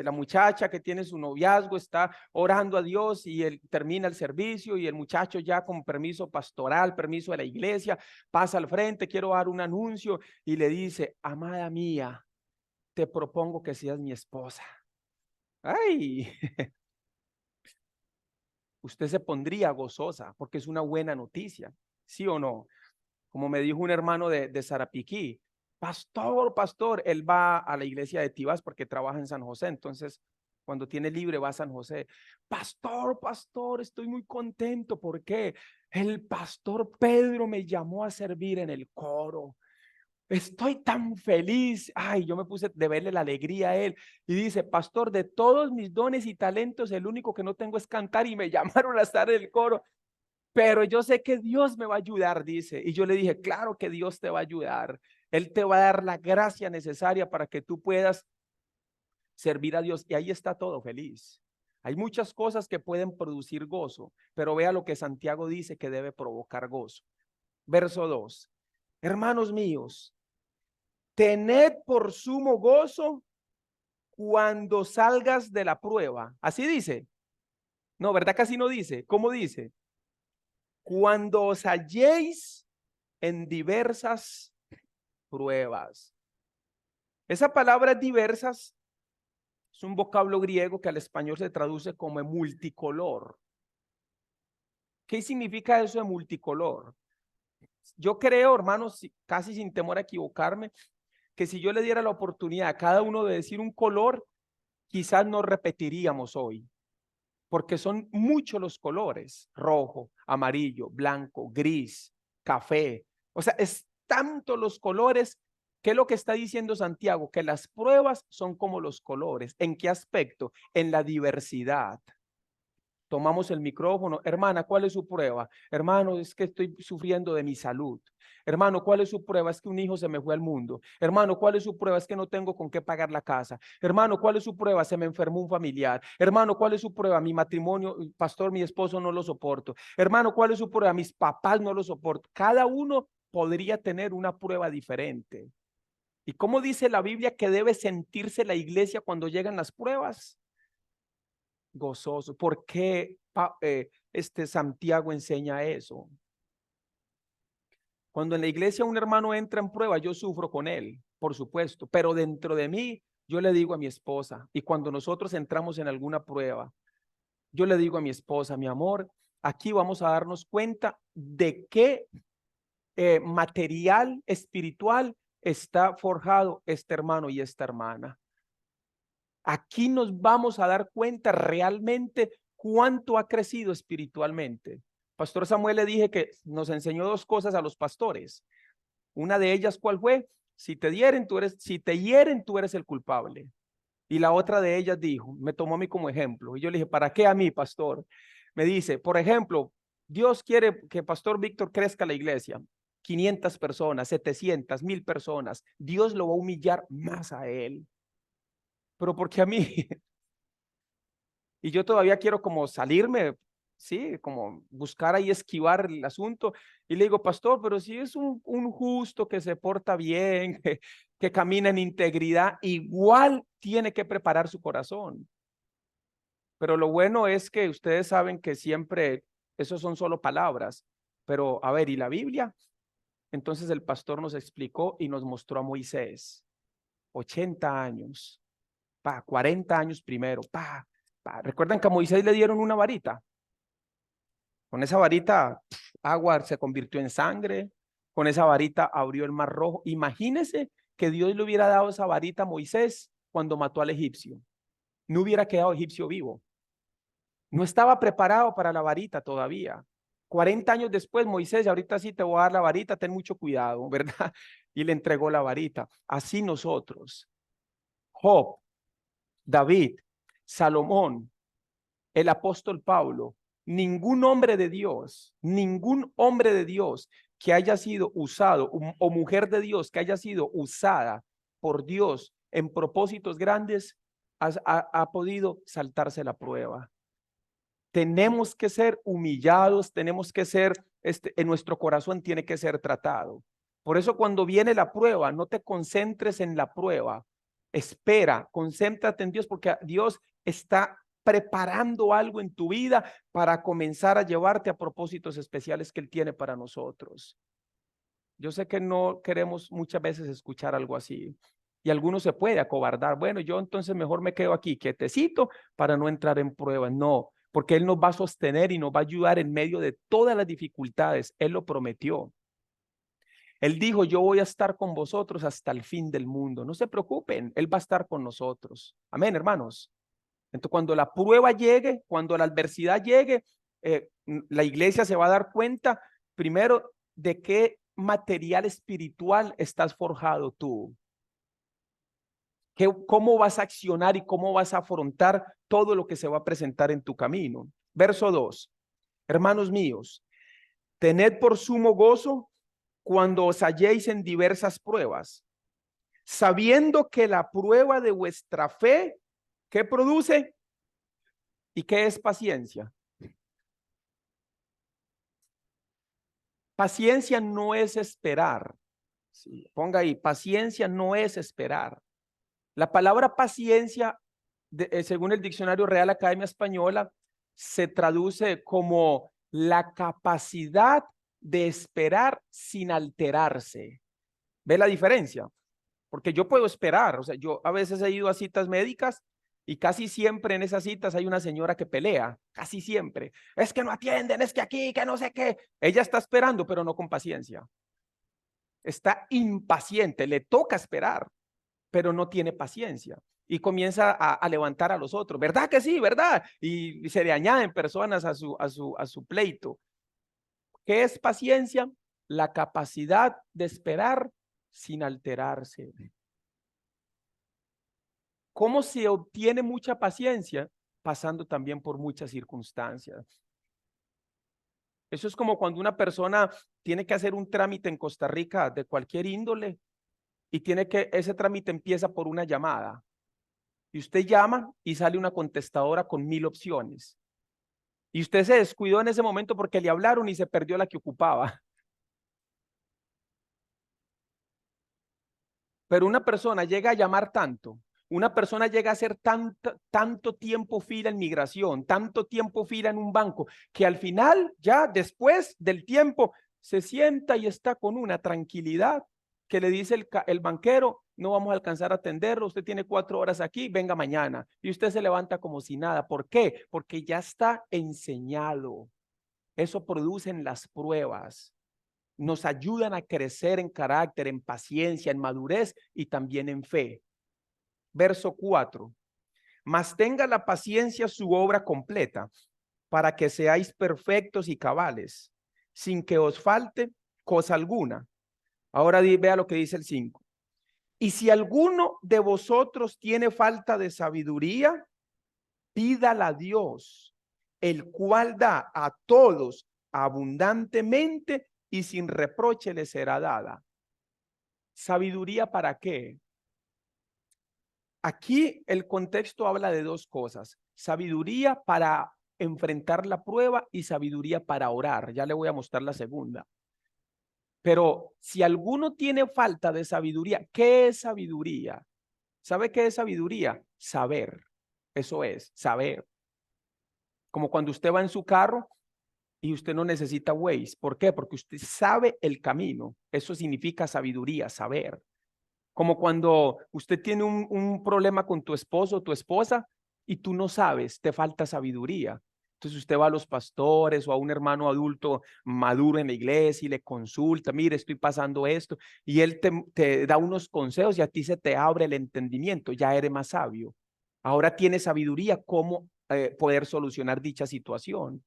la muchacha que tiene su noviazgo está orando a Dios y él termina el servicio y el muchacho ya con permiso pastoral, permiso de la iglesia, pasa al frente, quiero dar un anuncio y le dice, amada mía, te propongo que seas mi esposa. Ay, usted se pondría gozosa porque es una buena noticia, ¿sí o no? Como me dijo un hermano de Sarapiquí, pastor, él va a la iglesia de Tibás porque trabaja en San José, entonces cuando tiene libre va a San José. Pastor, estoy muy contento porque el pastor Pedro me llamó a servir en el coro. Estoy tan feliz. Ay, yo me puse de verle la alegría a él. Y dice, pastor, de todos mis dones y talentos, el único que no tengo es cantar y me llamaron a estar en el coro. Pero yo sé que Dios me va a ayudar, dice. Y yo le dije, claro que Dios te va a ayudar. Él te va a dar la gracia necesaria para que tú puedas servir a Dios. Y ahí está todo feliz. Hay muchas cosas que pueden producir gozo, pero vea lo que Santiago dice que debe provocar gozo. Verso 2. Hermanos míos, tened por sumo gozo cuando salgas de la prueba. Así dice. No, ¿verdad que así no dice? ¿Cómo dice? Cuando os halléis en diversas pruebas. Esa palabra diversas es un vocablo griego que al español se traduce como multicolor. ¿Qué significa eso de multicolor? Yo creo, hermanos, casi sin temor a equivocarme, que si yo le diera la oportunidad a cada uno de decir un color, quizás no repetiríamos hoy, porque son muchos los colores: rojo, amarillo, blanco, gris, café. O sea, es tanto los colores. ¿Qué es lo que está diciendo Santiago? Que las pruebas son como los colores. ¿En qué aspecto? En la diversidad. Tomamos el micrófono. Hermana, ¿cuál es su prueba? Hermano, es que estoy sufriendo de mi salud. Hermano, ¿cuál es su prueba? Es que un hijo se me fue al mundo. Hermano, ¿cuál es su prueba? Es que no tengo con qué pagar la casa. Hermano, ¿cuál es su prueba? Se me enfermó un familiar. Hermano, ¿cuál es su prueba? Mi matrimonio, pastor, mi esposo no lo soporto. Hermano, ¿cuál es su prueba? Mis papás no lo soporto. Cada uno podría tener una prueba diferente. ¿Y cómo dice la Biblia que debe sentirse la iglesia cuando llegan las pruebas? Gozoso. ¿Por qué Santiago enseña eso? Cuando en la iglesia un hermano entra en prueba, yo sufro con él, por supuesto, pero dentro de mí yo le digo a mi esposa, y cuando nosotros entramos en alguna prueba, yo le digo a mi esposa, mi amor, aquí vamos a darnos cuenta de qué material espiritual está forjado este hermano y esta hermana. Aquí nos vamos a dar cuenta realmente cuánto ha crecido espiritualmente. Pastor Samuel le dije que nos enseñó dos cosas a los pastores. Una de ellas, ¿cuál fue? Si te hieren, tú eres el culpable. Y la otra de ellas dijo, me tomó a mí como ejemplo. Y yo le dije, ¿para qué a mí, pastor? Me dice, por ejemplo, Dios quiere que Pastor Víctor crezca la iglesia. 500 personas, 700, 1000 personas. Dios lo va a humillar más a él. Pero porque a mí, y yo todavía quiero como salirme, sí, como buscar ahí esquivar el asunto. Y le digo, pastor, pero si es un justo que se porta bien, que camina en integridad, igual tiene que preparar su corazón. Pero lo bueno es que ustedes saben que siempre esos son solo palabras. Pero a ver, ¿y la Biblia? Entonces el pastor nos explicó y nos mostró a Moisés, 80 años, 40 años primero, ¿Recuerdan que a Moisés le dieron una varita? Con esa varita, agua se convirtió en sangre. Con esa varita abrió el mar rojo. Imagínese que Dios le hubiera dado esa varita a Moisés cuando mató al egipcio. No hubiera quedado egipcio vivo. No estaba preparado para la varita todavía. 40 años después, Moisés, ahorita sí te voy a dar la varita, ten mucho cuidado, ¿verdad? Y le entregó la varita. Así nosotros, Job, David, Salomón, el apóstol Pablo, ningún hombre de Dios que haya sido usado o mujer de Dios que haya sido usada por Dios en propósitos grandes ha podido saltarse la prueba. Tenemos que ser humillados, tenemos que ser, en nuestro corazón tiene que ser tratado. Por eso cuando viene la prueba, no te concentres en la prueba, espera, concéntrate en Dios, porque Dios está preparando algo en tu vida para comenzar a llevarte a propósitos especiales que Él tiene para nosotros. Yo sé que no queremos muchas veces escuchar algo así y alguno se puede acobardar. Bueno, yo entonces mejor me quedo aquí quietecito para no entrar en pruebas. No, porque Él nos va a sostener y nos va a ayudar en medio de todas las dificultades. Él lo prometió. Él dijo, yo voy a estar con vosotros hasta el fin del mundo. No se preocupen, Él va a estar con nosotros. Amén, hermanos. Entonces, cuando la prueba llegue, cuando la adversidad llegue, la iglesia se va a dar cuenta, primero, de qué material espiritual estás forjado tú. ¿Cómo vas a accionar y cómo vas a afrontar todo lo que se va a presentar en tu camino? Verso 2. Hermanos míos, tened por sumo gozo cuando os halléis en diversas pruebas, sabiendo que la prueba de vuestra fe, ¿qué produce? ¿Y qué es paciencia? Paciencia no es esperar. Sí, ponga ahí, paciencia no es esperar. La palabra paciencia, según el Diccionario Real Academia Española, se traduce como la capacidad de esperar sin alterarse. ¿Ve la diferencia? Porque yo puedo esperar, o sea, yo a veces he ido a citas médicas y casi siempre en esas citas hay una señora que pelea, casi siempre. Es que no atienden, es que aquí, que no sé qué. Ella está esperando, pero no con paciencia. Está impaciente, le toca esperar, pero no tiene paciencia. Y comienza a levantar a los otros. ¿Verdad que sí? ¿Verdad? Y se le añaden personas a su pleito. ¿Qué es paciencia? La capacidad de esperar sin alterarse. ¿Cómo se obtiene mucha paciencia? Pasando también por muchas circunstancias. Eso es como cuando una persona tiene que hacer un trámite en Costa Rica de cualquier índole y ese trámite empieza por una llamada. Y usted llama y sale una contestadora con 1000 opciones. Y usted se descuidó en ese momento porque le hablaron y se perdió la que ocupaba. Pero una persona llega a llamar tanto, una persona llega a hacer tanto tiempo fila en migración, tanto tiempo fila en un banco, que al final, ya después del tiempo, se sienta y está con una tranquilidad que le dice el banquero, no vamos a alcanzar a atenderlo, usted tiene 4 horas aquí, venga mañana. Y usted se levanta como si nada. ¿Por qué? Porque ya está enseñado. Eso producen las pruebas. Nos ayudan a crecer en carácter, en paciencia, en madurez y también en fe. Verso 4. Mas tenga la paciencia su obra completa, para que seáis perfectos y cabales, sin que os falte cosa alguna. Ahora vea lo que dice el 5. Y si alguno de vosotros tiene falta de sabiduría, pídala a Dios, el cual da a todos abundantemente y sin reproche le será dada. ¿Sabiduría para qué? Aquí el contexto habla de 2 cosas. Sabiduría para enfrentar la prueba y sabiduría para orar. Ya le voy a mostrar la segunda. Pero si alguno tiene falta de sabiduría, ¿qué es sabiduría? ¿Sabe qué es sabiduría? Saber. Eso es, saber. Como cuando usted va en su carro y usted no necesita Waze. ¿Por qué? Porque usted sabe el camino. Eso significa sabiduría, saber. Como cuando usted tiene un problema con tu esposo o tu esposa y tú no sabes, te falta sabiduría. Entonces usted va a los pastores o a un hermano adulto maduro en la iglesia y le consulta, mire, estoy pasando esto, y él te da unos consejos y a ti se te abre el entendimiento, ya eres más sabio. Ahora tienes sabiduría cómo poder solucionar dicha situación.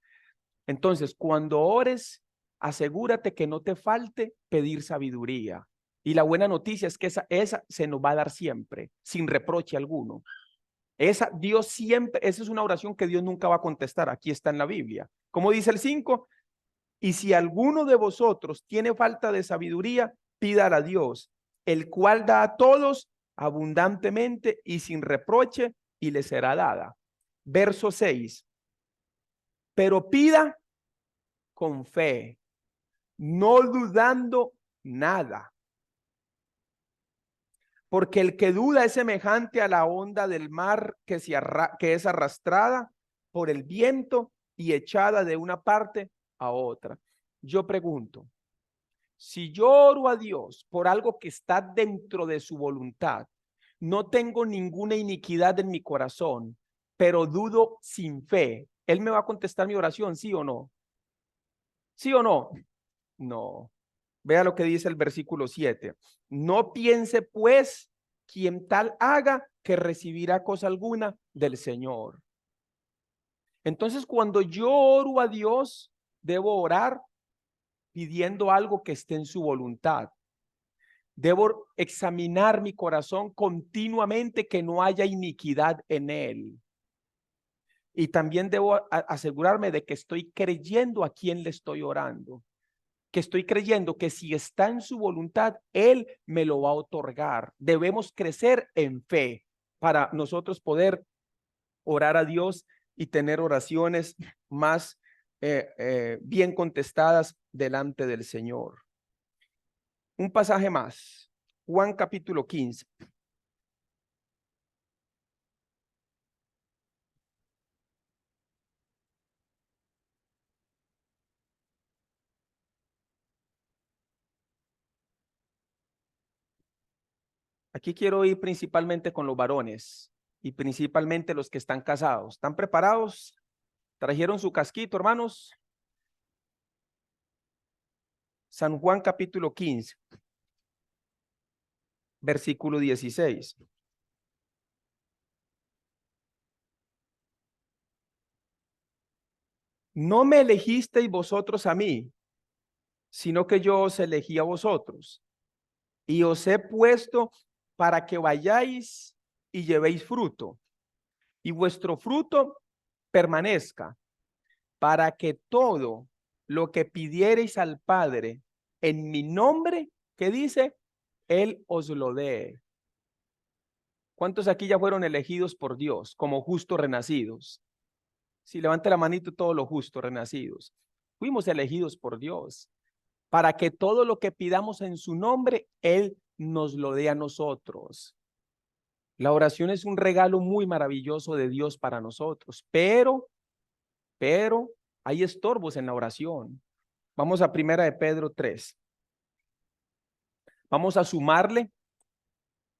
Entonces, cuando ores, asegúrate que no te falte pedir sabiduría. Y la buena noticia es que esa se nos va a dar siempre, sin reproche alguno. Dios siempre, esa es una oración que Dios nunca va a contestar. Aquí está en la Biblia. Como dice el 5, y si alguno de vosotros tiene falta de sabiduría, pídala a Dios, el cual da a todos abundantemente y sin reproche, y le será dada. Verso 6, pero pida con fe, no dudando nada, porque el que duda es semejante a la onda del mar que es arrastrada por el viento y echada de una parte a otra. Yo pregunto, si yo oro a Dios por algo que está dentro de su voluntad, no tengo ninguna iniquidad en mi corazón, pero dudo sin fe, ¿Él me va a contestar mi oración, sí o no? ¿Sí o no? No. Vea lo que dice el versículo 7. No piense pues quien tal haga que recibirá cosa alguna del Señor. Entonces, cuando yo oro a Dios, debo orar pidiendo algo que esté en su voluntad. Debo examinar mi corazón continuamente, que no haya iniquidad en él. Y también debo asegurarme de que estoy creyendo a quien le estoy orando, que estoy creyendo que si está en su voluntad, Él me lo va a otorgar. Debemos crecer en fe para nosotros poder orar a Dios y tener oraciones más bien contestadas delante del Señor. Un pasaje más, Juan capítulo 15. Aquí quiero ir principalmente con los varones y principalmente los que están casados. ¿Están preparados? ¿Trajeron su casquito, hermanos? San Juan capítulo 15, versículo 16. No me elegisteis vosotros a mí, sino que yo os elegí a vosotros y os he puesto para que vayáis y llevéis fruto y vuestro fruto permanezca, para que todo lo que pidiereis al Padre en mi nombre, ¿qué dice? Él os lo dé. ¿Cuántos aquí ya fueron elegidos por Dios como justos renacidos? Si levante la manito todos los justos renacidos. Fuimos elegidos por Dios para que todo lo que pidamos en su nombre, Él nos lo dé a nosotros. La oración es un regalo muy maravilloso de Dios para nosotros, pero hay estorbos en la oración. Vamos a Primera de Pedro 3. Vamos a sumarle,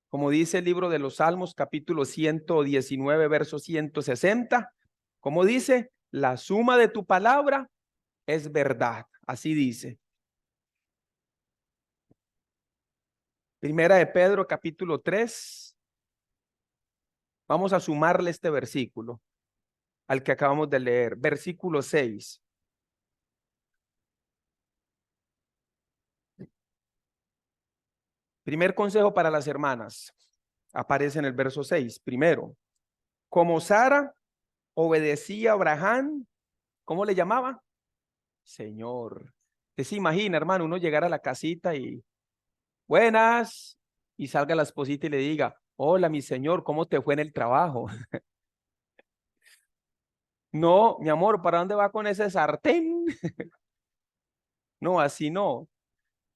como dice el libro de los Salmos, capítulo 119, verso 160. Como dice, la suma de tu palabra es verdad. Así dice. Primera de Pedro, capítulo 3. Vamos a sumarle este versículo al que acabamos de leer. Versículo 6. Primer consejo para las hermanas. Aparece en el verso 6. Primero, como Sara obedecía a Abraham, ¿cómo le llamaba? Señor. Usted se imagina, hermano, uno llegar a la casita y buenas, y salga la esposita y le diga, hola, mi señor, ¿cómo te fue en el trabajo? No, mi amor, ¿para dónde va con ese sartén? No, así no.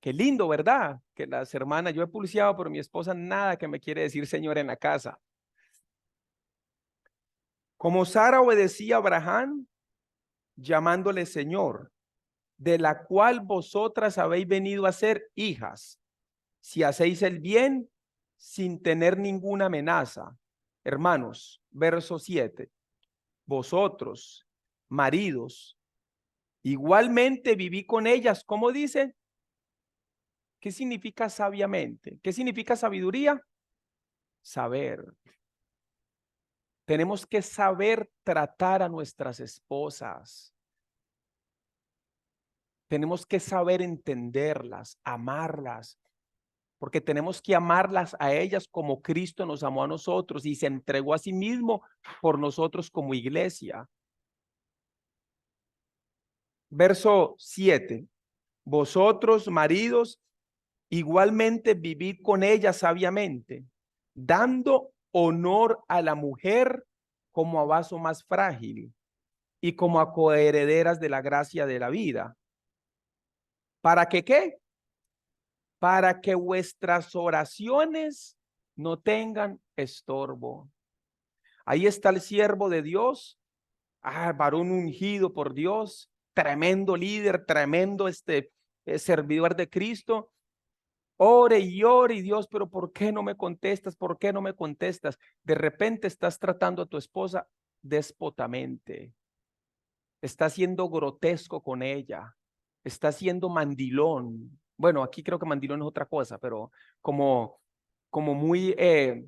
Qué lindo, ¿verdad? Que las hermanas, yo he pulseado, pero mi esposa nada que me quiere decir señor en la casa. Como Sara obedecía a Abraham, llamándole señor, de la cual vosotras habéis venido a ser hijas, si hacéis el bien sin tener ninguna amenaza. Hermanos, verso 7. Vosotros maridos, igualmente viví con ellas. ¿Cómo dice? ¿Qué significa sabiamente? ¿Qué significa sabiduría? Saber. Tenemos que saber tratar a nuestras esposas. Tenemos que saber entenderlas, amarlas, porque tenemos que amarlas a ellas como Cristo nos amó a nosotros y se entregó a sí mismo por nosotros como iglesia. Verso 7. Vosotros, maridos, igualmente vivid con ellas sabiamente, dando honor a la mujer como a vaso más frágil y como a coherederas de la gracia de la vida. ¿Para que qué? Para que vuestras oraciones no tengan estorbo. Ahí está el siervo de Dios, varón ungido por Dios, tremendo líder, tremendo servidor de Cristo. Ore y ore, y Dios, pero ¿por qué no me contestas? ¿Por qué no me contestas? De repente estás tratando a tu esposa déspotamente, estás siendo grotesco con ella, estás siendo mandilón. Bueno, aquí creo que mandilón es otra cosa, pero como muy ¿qué?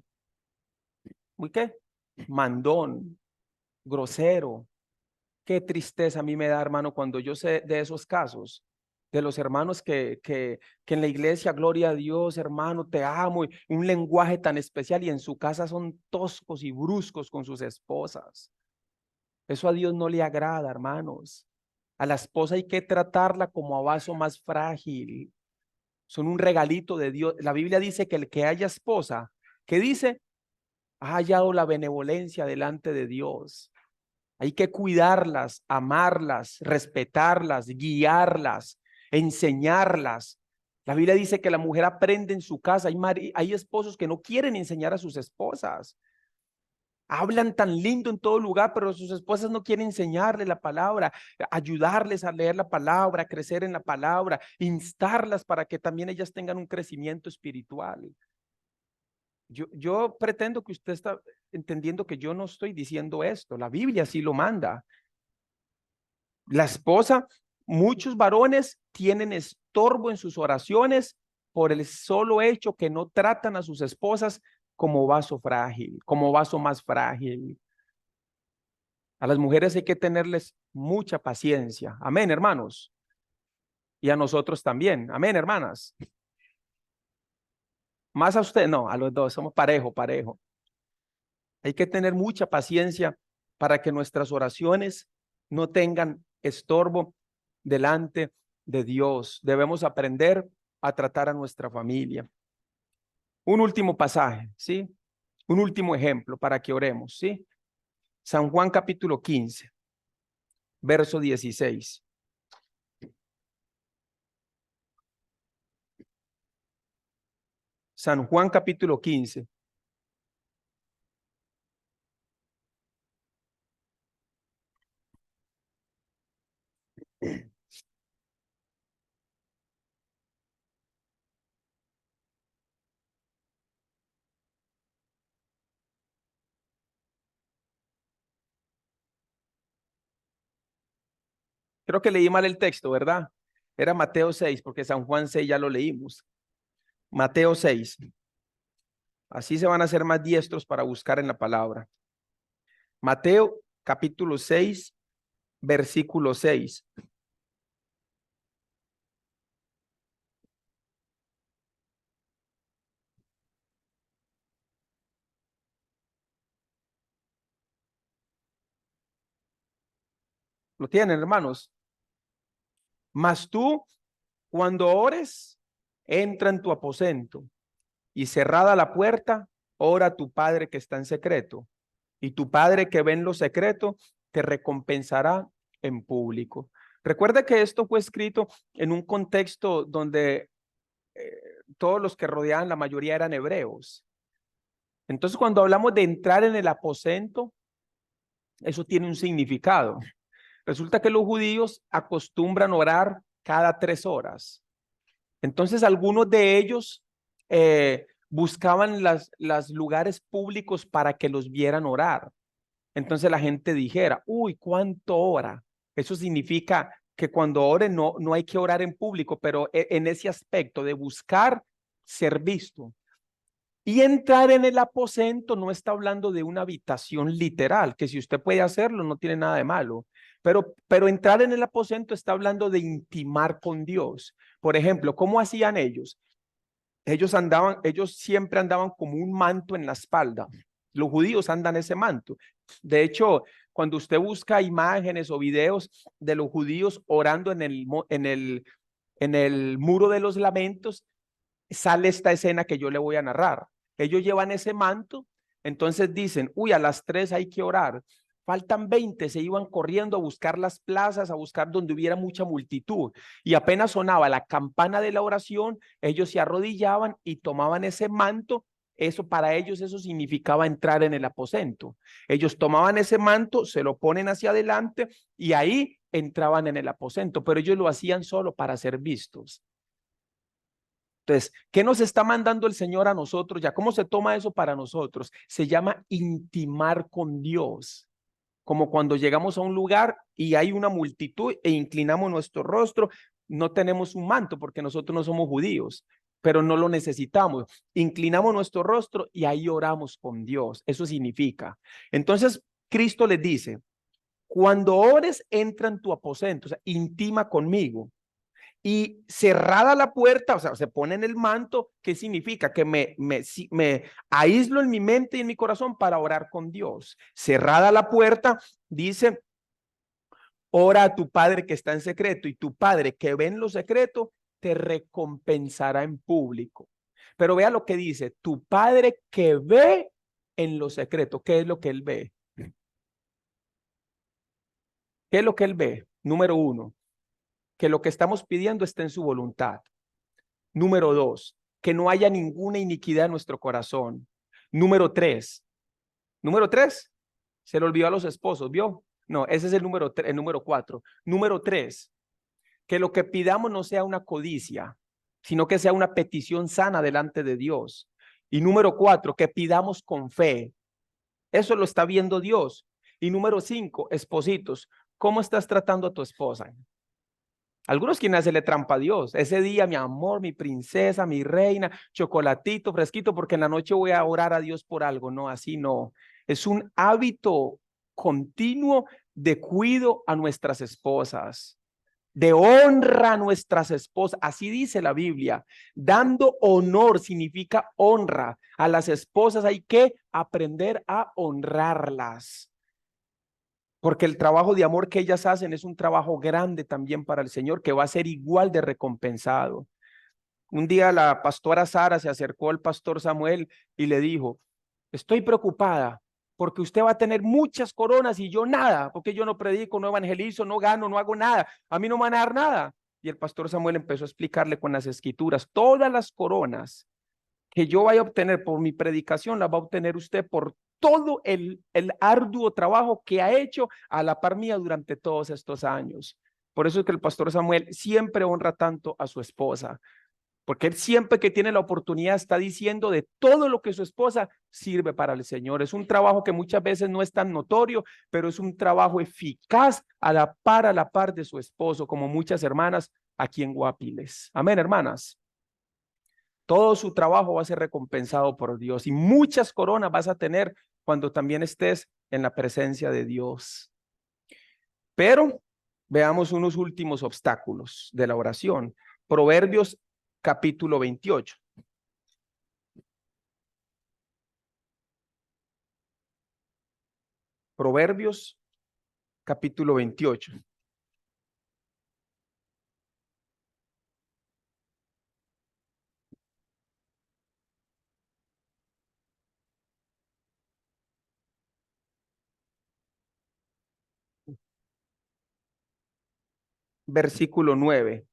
Mandón, grosero. Qué tristeza a mí me da, hermano, cuando yo sé de esos casos, de los hermanos que en la iglesia, gloria a Dios, hermano, te amo, y un lenguaje tan especial y en su casa son toscos y bruscos con sus esposas. Eso a Dios no le agrada, hermanos. A la esposa hay que tratarla como a vaso más frágil. Son un regalito de Dios. La Biblia dice que el que haya esposa, ¿qué dice? Ha hallado la benevolencia delante de Dios. Hay que cuidarlas, amarlas, respetarlas, guiarlas, enseñarlas. La Biblia dice que la mujer aprende en su casa. Hay esposos que no quieren enseñar a sus esposas. Hablan tan lindo en todo lugar, pero sus esposas no quieren enseñarle la palabra, ayudarles a leer la palabra, a crecer en la palabra, instarlas para que también ellas tengan un crecimiento espiritual. Yo pretendo que usted está entendiendo que yo no estoy diciendo esto. La Biblia sí lo manda. La esposa, muchos varones tienen estorbo en sus oraciones por el solo hecho que no tratan a sus esposas como vaso frágil, como vaso más frágil. A las mujeres hay que tenerles mucha paciencia. Amén, hermanos. Y a nosotros también. Amén, hermanas. Más a usted, no, a los dos, somos parejo, parejo. Hay que tener mucha paciencia para que nuestras oraciones no tengan estorbo delante de Dios. Debemos aprender a tratar a nuestra familia. Un último pasaje, ¿sí? Un último ejemplo para que oremos, ¿sí? San Juan capítulo 15, verso 16. San Juan capítulo 15. Creo que leí mal el texto, ¿verdad? Era Mateo 6, porque San Juan 6 ya lo leímos. Mateo 6. Así se van a hacer más diestros para buscar en la palabra. Mateo capítulo 6, versículo 6. ¿Lo tienen, hermanos? Mas tú, cuando ores, entra en tu aposento y cerrada la puerta, ora a tu Padre que está en secreto. Y tu Padre que ve en lo secreto te recompensará en público. Recuerda que esto fue escrito en un contexto donde todos los que rodeaban, la mayoría eran hebreos. Entonces, cuando hablamos de entrar en el aposento, eso tiene un significado. Resulta que los judíos acostumbran orar cada 3 horas. Entonces, algunos de ellos buscaban las lugares públicos para que los vieran orar. entonces la gente dijera, uy, ¿cuánto ora? Eso significa que cuando ore no hay que orar en público, pero en ese aspecto de buscar ser visto. Y entrar en el aposento no está hablando de una habitación literal, que si usted puede hacerlo no tiene nada de malo, pero entrar en el aposento está hablando de intimar con Dios. Por ejemplo, ¿cómo hacían ellos? Ellos siempre andaban como un manto en la espalda. Los judíos andan ese manto. De hecho, cuando usted busca imágenes o videos de los judíos orando en el muro de los lamentos, sale esta escena que yo le voy a narrar. Ellos llevan ese manto, entonces dicen, uy, a las 3 hay que orar. Faltan 20, se iban corriendo a buscar las plazas, a buscar donde hubiera mucha multitud. Y apenas sonaba la campana de la oración, ellos se arrodillaban y tomaban ese manto. Eso para ellos, eso significaba entrar en el aposento. Ellos tomaban ese manto, se lo ponen hacia adelante y ahí entraban en el aposento, pero ellos lo hacían solo para ser vistos. Entonces, ¿qué nos está mandando el Señor a nosotros ya? ¿Cómo se toma eso para nosotros? Se llama intimar con Dios. Como cuando llegamos a un lugar y hay una multitud e inclinamos nuestro rostro, no tenemos un manto porque nosotros no somos judíos, pero no lo necesitamos. Inclinamos nuestro rostro y ahí oramos con Dios. Eso significa. Entonces, Cristo les dice, cuando ores, entra en tu aposento, o sea, intima conmigo. Y cerrada la puerta, o sea, se pone en el manto, ¿qué significa? Que me aíslo en mi mente y en mi corazón para orar con Dios. Cerrada la puerta, dice, ora a tu Padre que está en secreto y tu Padre que ve en lo secreto te recompensará en público. Pero vea lo que dice, tu Padre que ve en lo secreto. ¿Qué es lo que él ve? ¿Qué es lo que él ve? Número uno, que lo que estamos pidiendo esté en su voluntad. Número dos, que no haya ninguna iniquidad en nuestro corazón. Número tres, se le olvidó a los esposos, ¿vio? No, ese es el número cuatro. Número tres, que lo que pidamos no sea una codicia, sino que sea una petición sana delante de Dios. Y número cuatro, que pidamos con fe. Eso lo está viendo Dios. Y número cinco, espositos, ¿cómo estás tratando a tu esposa? Algunos quieren hacerle trampa a Dios. Ese día, mi amor, mi princesa, mi reina, chocolatito, fresquito, porque en la noche voy a orar a Dios por algo. No, así no. Es un hábito continuo de cuidado a nuestras esposas, de honra a nuestras esposas. Así dice la Biblia. Dando honor significa honra. A las esposas hay que aprender a honrarlas, porque el trabajo de amor que ellas hacen es un trabajo grande también para el Señor, que va a ser igual de recompensado. Un día la pastora Sara se acercó al pastor Samuel y le dijo, estoy preocupada porque usted va a tener muchas coronas y yo nada, porque yo no predico, no evangelizo, no gano, no hago nada, a mí no me van a dar nada. Y el pastor Samuel empezó a explicarle con las escrituras, todas las coronas que yo vaya a obtener por mi predicación, la va a obtener usted por todo el arduo trabajo que ha hecho a la par mía durante todos estos años. Por eso es que el pastor Samuel siempre honra tanto a su esposa, porque él siempre que tiene la oportunidad está diciendo de todo lo que su esposa sirve para el Señor. Es un trabajo que muchas veces no es tan notorio, pero es un trabajo eficaz a la par de su esposo, como muchas hermanas aquí en Guapiles. Amén, hermanas. Todo su trabajo va a ser recompensado por Dios y muchas coronas vas a tener cuando también estés en la presencia de Dios. Pero veamos unos últimos obstáculos de la oración. Proverbios capítulo 28. Proverbios capítulo 28. Versículo 9.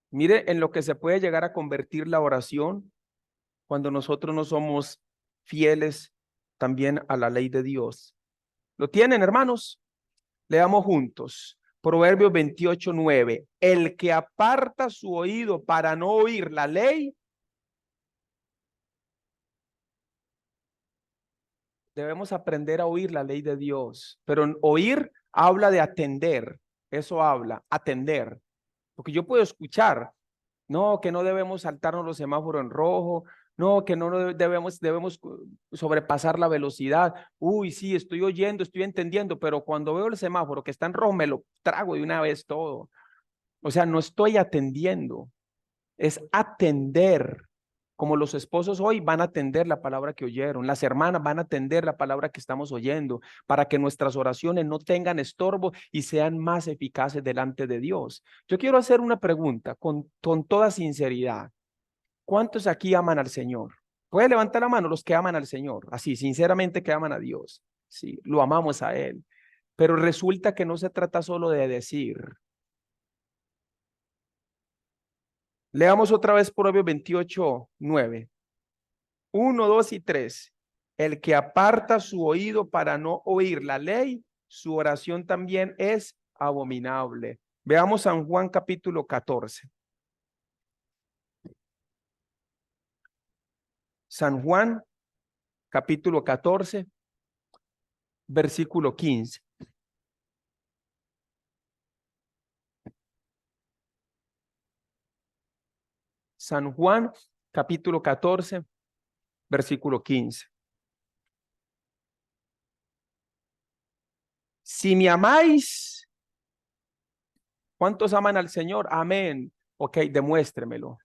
Mire en lo que se puede llegar a convertir la oración cuando nosotros no somos fieles también a la ley de Dios. ¿Lo tienen, hermanos? Leamos juntos. Proverbios 28:9. El que aparta su oído para no oír la ley Debemos aprender a oír la ley de Dios, pero oír habla de atender, eso habla, atender, porque yo puedo escuchar, no, que no debemos saltarnos los semáforos en rojo, no, que no debemos sobrepasar la velocidad. Uy, sí, estoy oyendo, estoy entendiendo, pero cuando veo el semáforo que está en rojo, me lo trago de una vez todo. O sea, no estoy atendiendo, es atender. Como los esposos hoy van a atender la palabra que oyeron, las hermanas van a atender la palabra que estamos oyendo, para que nuestras oraciones no tengan estorbo y sean más eficaces delante de Dios. Yo quiero hacer una pregunta con toda sinceridad. ¿Cuántos aquí aman al Señor? Puede levantar la mano los que aman al Señor, así, sinceramente que aman a Dios. Sí, lo amamos a Él. Pero resulta que no se trata solo de decir. Leamos otra vez Proverbios 28:9. 1, 2 y 3. El que aparta su oído para no oír la ley, su oración también es abominable. Veamos San Juan capítulo 14. San Juan capítulo 14, versículo 15. San Juan capítulo 14, versículo 15. Si me amáis, ¿cuántos aman al Señor? Amén. Ok, demuéstremelo.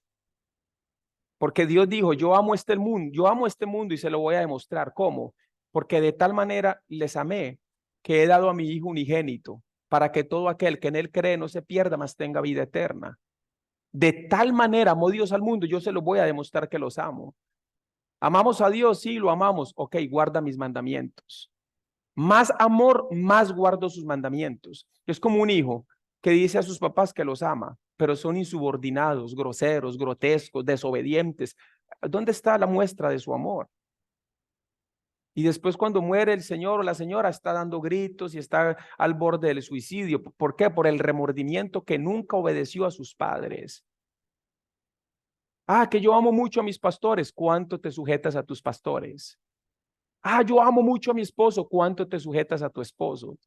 Porque Dios dijo, yo amo este mundo y se lo voy a demostrar. ¿Cómo? Porque de tal manera les amé que he dado a mi Hijo unigénito, para que todo aquel que en él cree no se pierda, mas tenga vida eterna. De tal manera amó Dios al mundo, yo se lo voy a demostrar que los amo. ¿Amamos a Dios? Sí, lo amamos. Ok, guarda mis mandamientos. Más amor, más guardo sus mandamientos. Es como un hijo que dice a sus papás que los ama, pero son insubordinados, groseros, grotescos, desobedientes. ¿Dónde está la muestra de su amor? Y después cuando muere el señor o la señora está dando gritos y está al borde del suicidio. ¿Por qué? Por el remordimiento que nunca obedeció a sus padres. Ah, que yo amo mucho a mis pastores. ¿Cuánto te sujetas a tus pastores? Ah, yo amo mucho a mi esposo. ¿Cuánto te sujetas a tu esposo?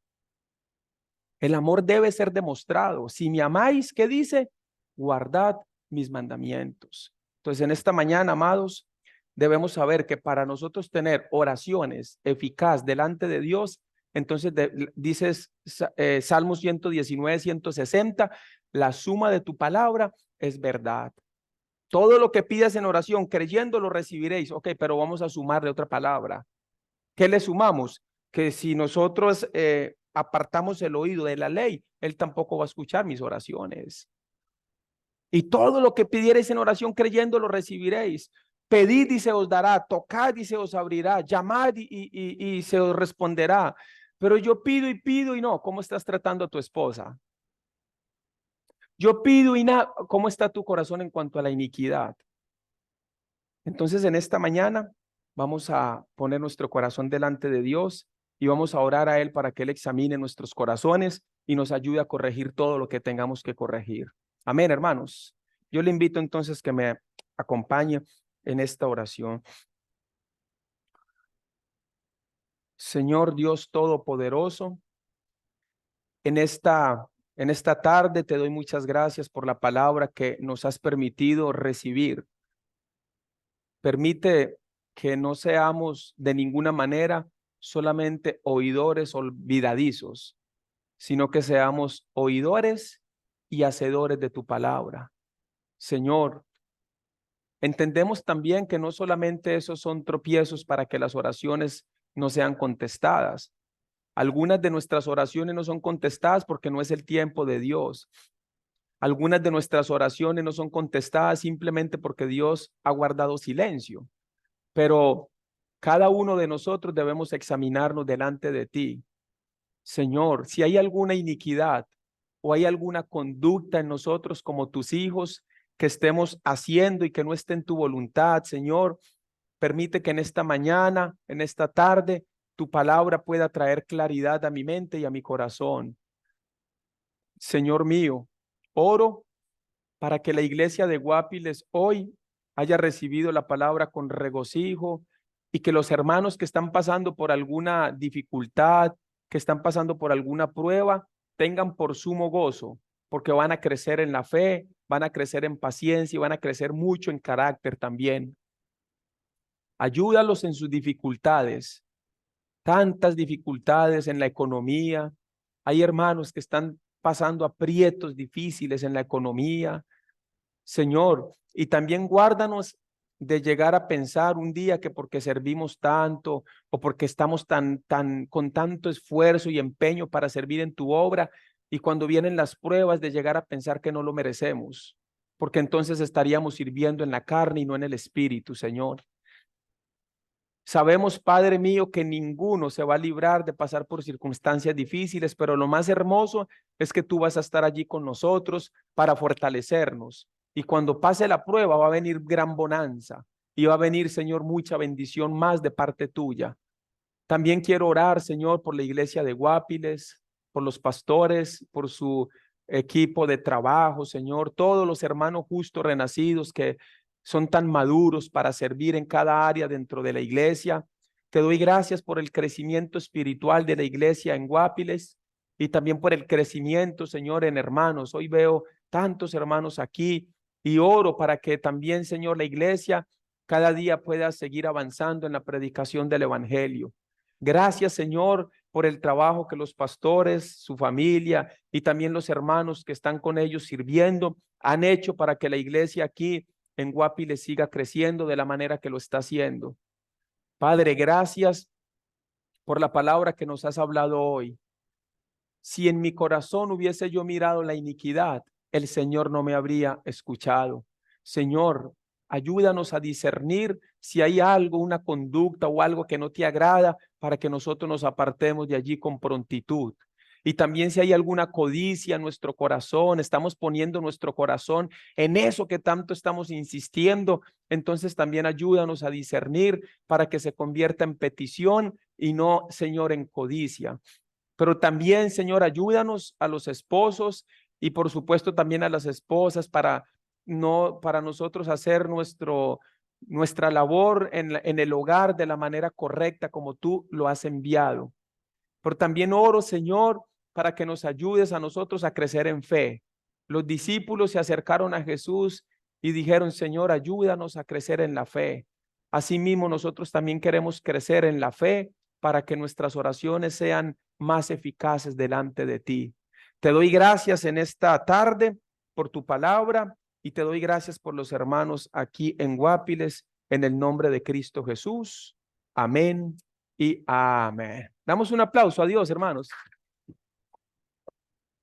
El amor debe ser demostrado. Si me amáis, ¿qué dice? Guardad mis mandamientos. Entonces, en esta mañana, amados, debemos saber que para nosotros tener oraciones eficaz delante de Dios, entonces dices Salmos 119, 160, la suma de tu palabra es verdad. Todo lo que pidas en oración, creyendo, lo recibiréis. Ok, pero vamos a sumarle otra palabra. ¿Qué le sumamos? Que si nosotros apartamos el oído de la ley, Él tampoco va a escuchar mis oraciones. Y todo lo que pidierais en oración creyendo lo recibiréis. Pedid y se os dará, tocad y se os abrirá, llamad y se os responderá. Pero yo pido y no. ¿Cómo estás tratando a tu esposa? Yo pido y nada. ¿Cómo está tu corazón en cuanto a la iniquidad? Entonces, en esta mañana vamos a poner nuestro corazón delante de Dios y vamos a orar a Él para que Él examine nuestros corazones y nos ayude a corregir todo lo que tengamos que corregir. Amén, hermanos. Yo le invito entonces que me acompañe en esta oración. Señor Dios Todopoderoso, en esta tarde te doy muchas gracias por la palabra que nos has permitido recibir. Permite que no seamos de ninguna manera solamente oidores olvidadizos, sino que seamos oidores y hacedores de tu palabra. Señor, entendemos también que no solamente esos son tropiezos para que las oraciones no sean contestadas. Algunas de nuestras oraciones no son contestadas porque no es el tiempo de Dios. Algunas de nuestras oraciones no son contestadas simplemente porque Dios ha guardado silencio. Pero cada uno de nosotros debemos examinarnos delante de ti. Señor, si hay alguna iniquidad o hay alguna conducta en nosotros como tus hijos que estemos haciendo y que no esté en tu voluntad, Señor, permite que en esta mañana, en esta tarde, tu palabra pueda traer claridad a mi mente y a mi corazón. Señor mío, oro para que la iglesia de Guapiles hoy haya recibido la palabra con regocijo, y que los hermanos que están pasando por alguna dificultad, que están pasando por alguna prueba, tengan por sumo gozo, porque van a crecer en la fe, van a crecer en paciencia y van a crecer mucho en carácter también. Ayúdalos en sus dificultades, tantas dificultades en la economía. Hay hermanos que están pasando aprietos difíciles en la economía, Señor, y también guárdanos de llegar a pensar un día que porque servimos tanto o porque estamos con tanto esfuerzo y empeño para servir en tu obra, y cuando vienen las pruebas de llegar a pensar que no lo merecemos, porque entonces estaríamos sirviendo en la carne y no en el espíritu, Señor. Sabemos, Padre mío, que ninguno se va a librar de pasar por circunstancias difíciles, pero lo más hermoso es que tú vas a estar allí con nosotros para fortalecernos. Y cuando pase la prueba va a venir gran bonanza y va a venir, Señor, mucha bendición más de parte tuya. También quiero orar, Señor, por la iglesia de Guapiles, por los pastores, por su equipo de trabajo, Señor, todos los hermanos justos renacidos que son tan maduros para servir en cada área dentro de la iglesia. Te doy gracias por el crecimiento espiritual de la iglesia en Guapiles y también por el crecimiento, Señor, en hermanos. Hoy veo tantos hermanos aquí y oro para que también, Señor, la iglesia cada día pueda seguir avanzando en la predicación del evangelio. Gracias, Señor, por el trabajo que los pastores, su familia y también los hermanos que están con ellos sirviendo han hecho para que la iglesia aquí en Guapiles siga creciendo de la manera que lo está haciendo. Padre, gracias por la palabra que nos has hablado hoy. Si en mi corazón hubiese yo mirado la iniquidad, el Señor no me habría escuchado. Señor, ayúdanos a discernir si hay algo, una conducta o algo que no te agrada, para que nosotros nos apartemos de allí con prontitud. Y también si hay alguna codicia en nuestro corazón, estamos poniendo nuestro corazón en eso que tanto estamos insistiendo, entonces también ayúdanos a discernir para que se convierta en petición y no, Señor, en codicia. Pero también, Señor, ayúdanos a los esposos y por supuesto también a las esposas para nosotros hacer nuestra labor en el hogar de la manera correcta como tú lo has enviado. Pero también oro, Señor, para que nos ayudes a nosotros a crecer en fe. Los discípulos se acercaron a Jesús y dijeron, Señor, ayúdanos a crecer en la fe. Asimismo, nosotros también queremos crecer en la fe para que nuestras oraciones sean más eficaces delante de ti. Te doy gracias en esta tarde por tu palabra y te doy gracias por los hermanos aquí en Guapiles, en el nombre de Cristo Jesús. Amén y amén. Damos un aplauso a Dios, hermanos.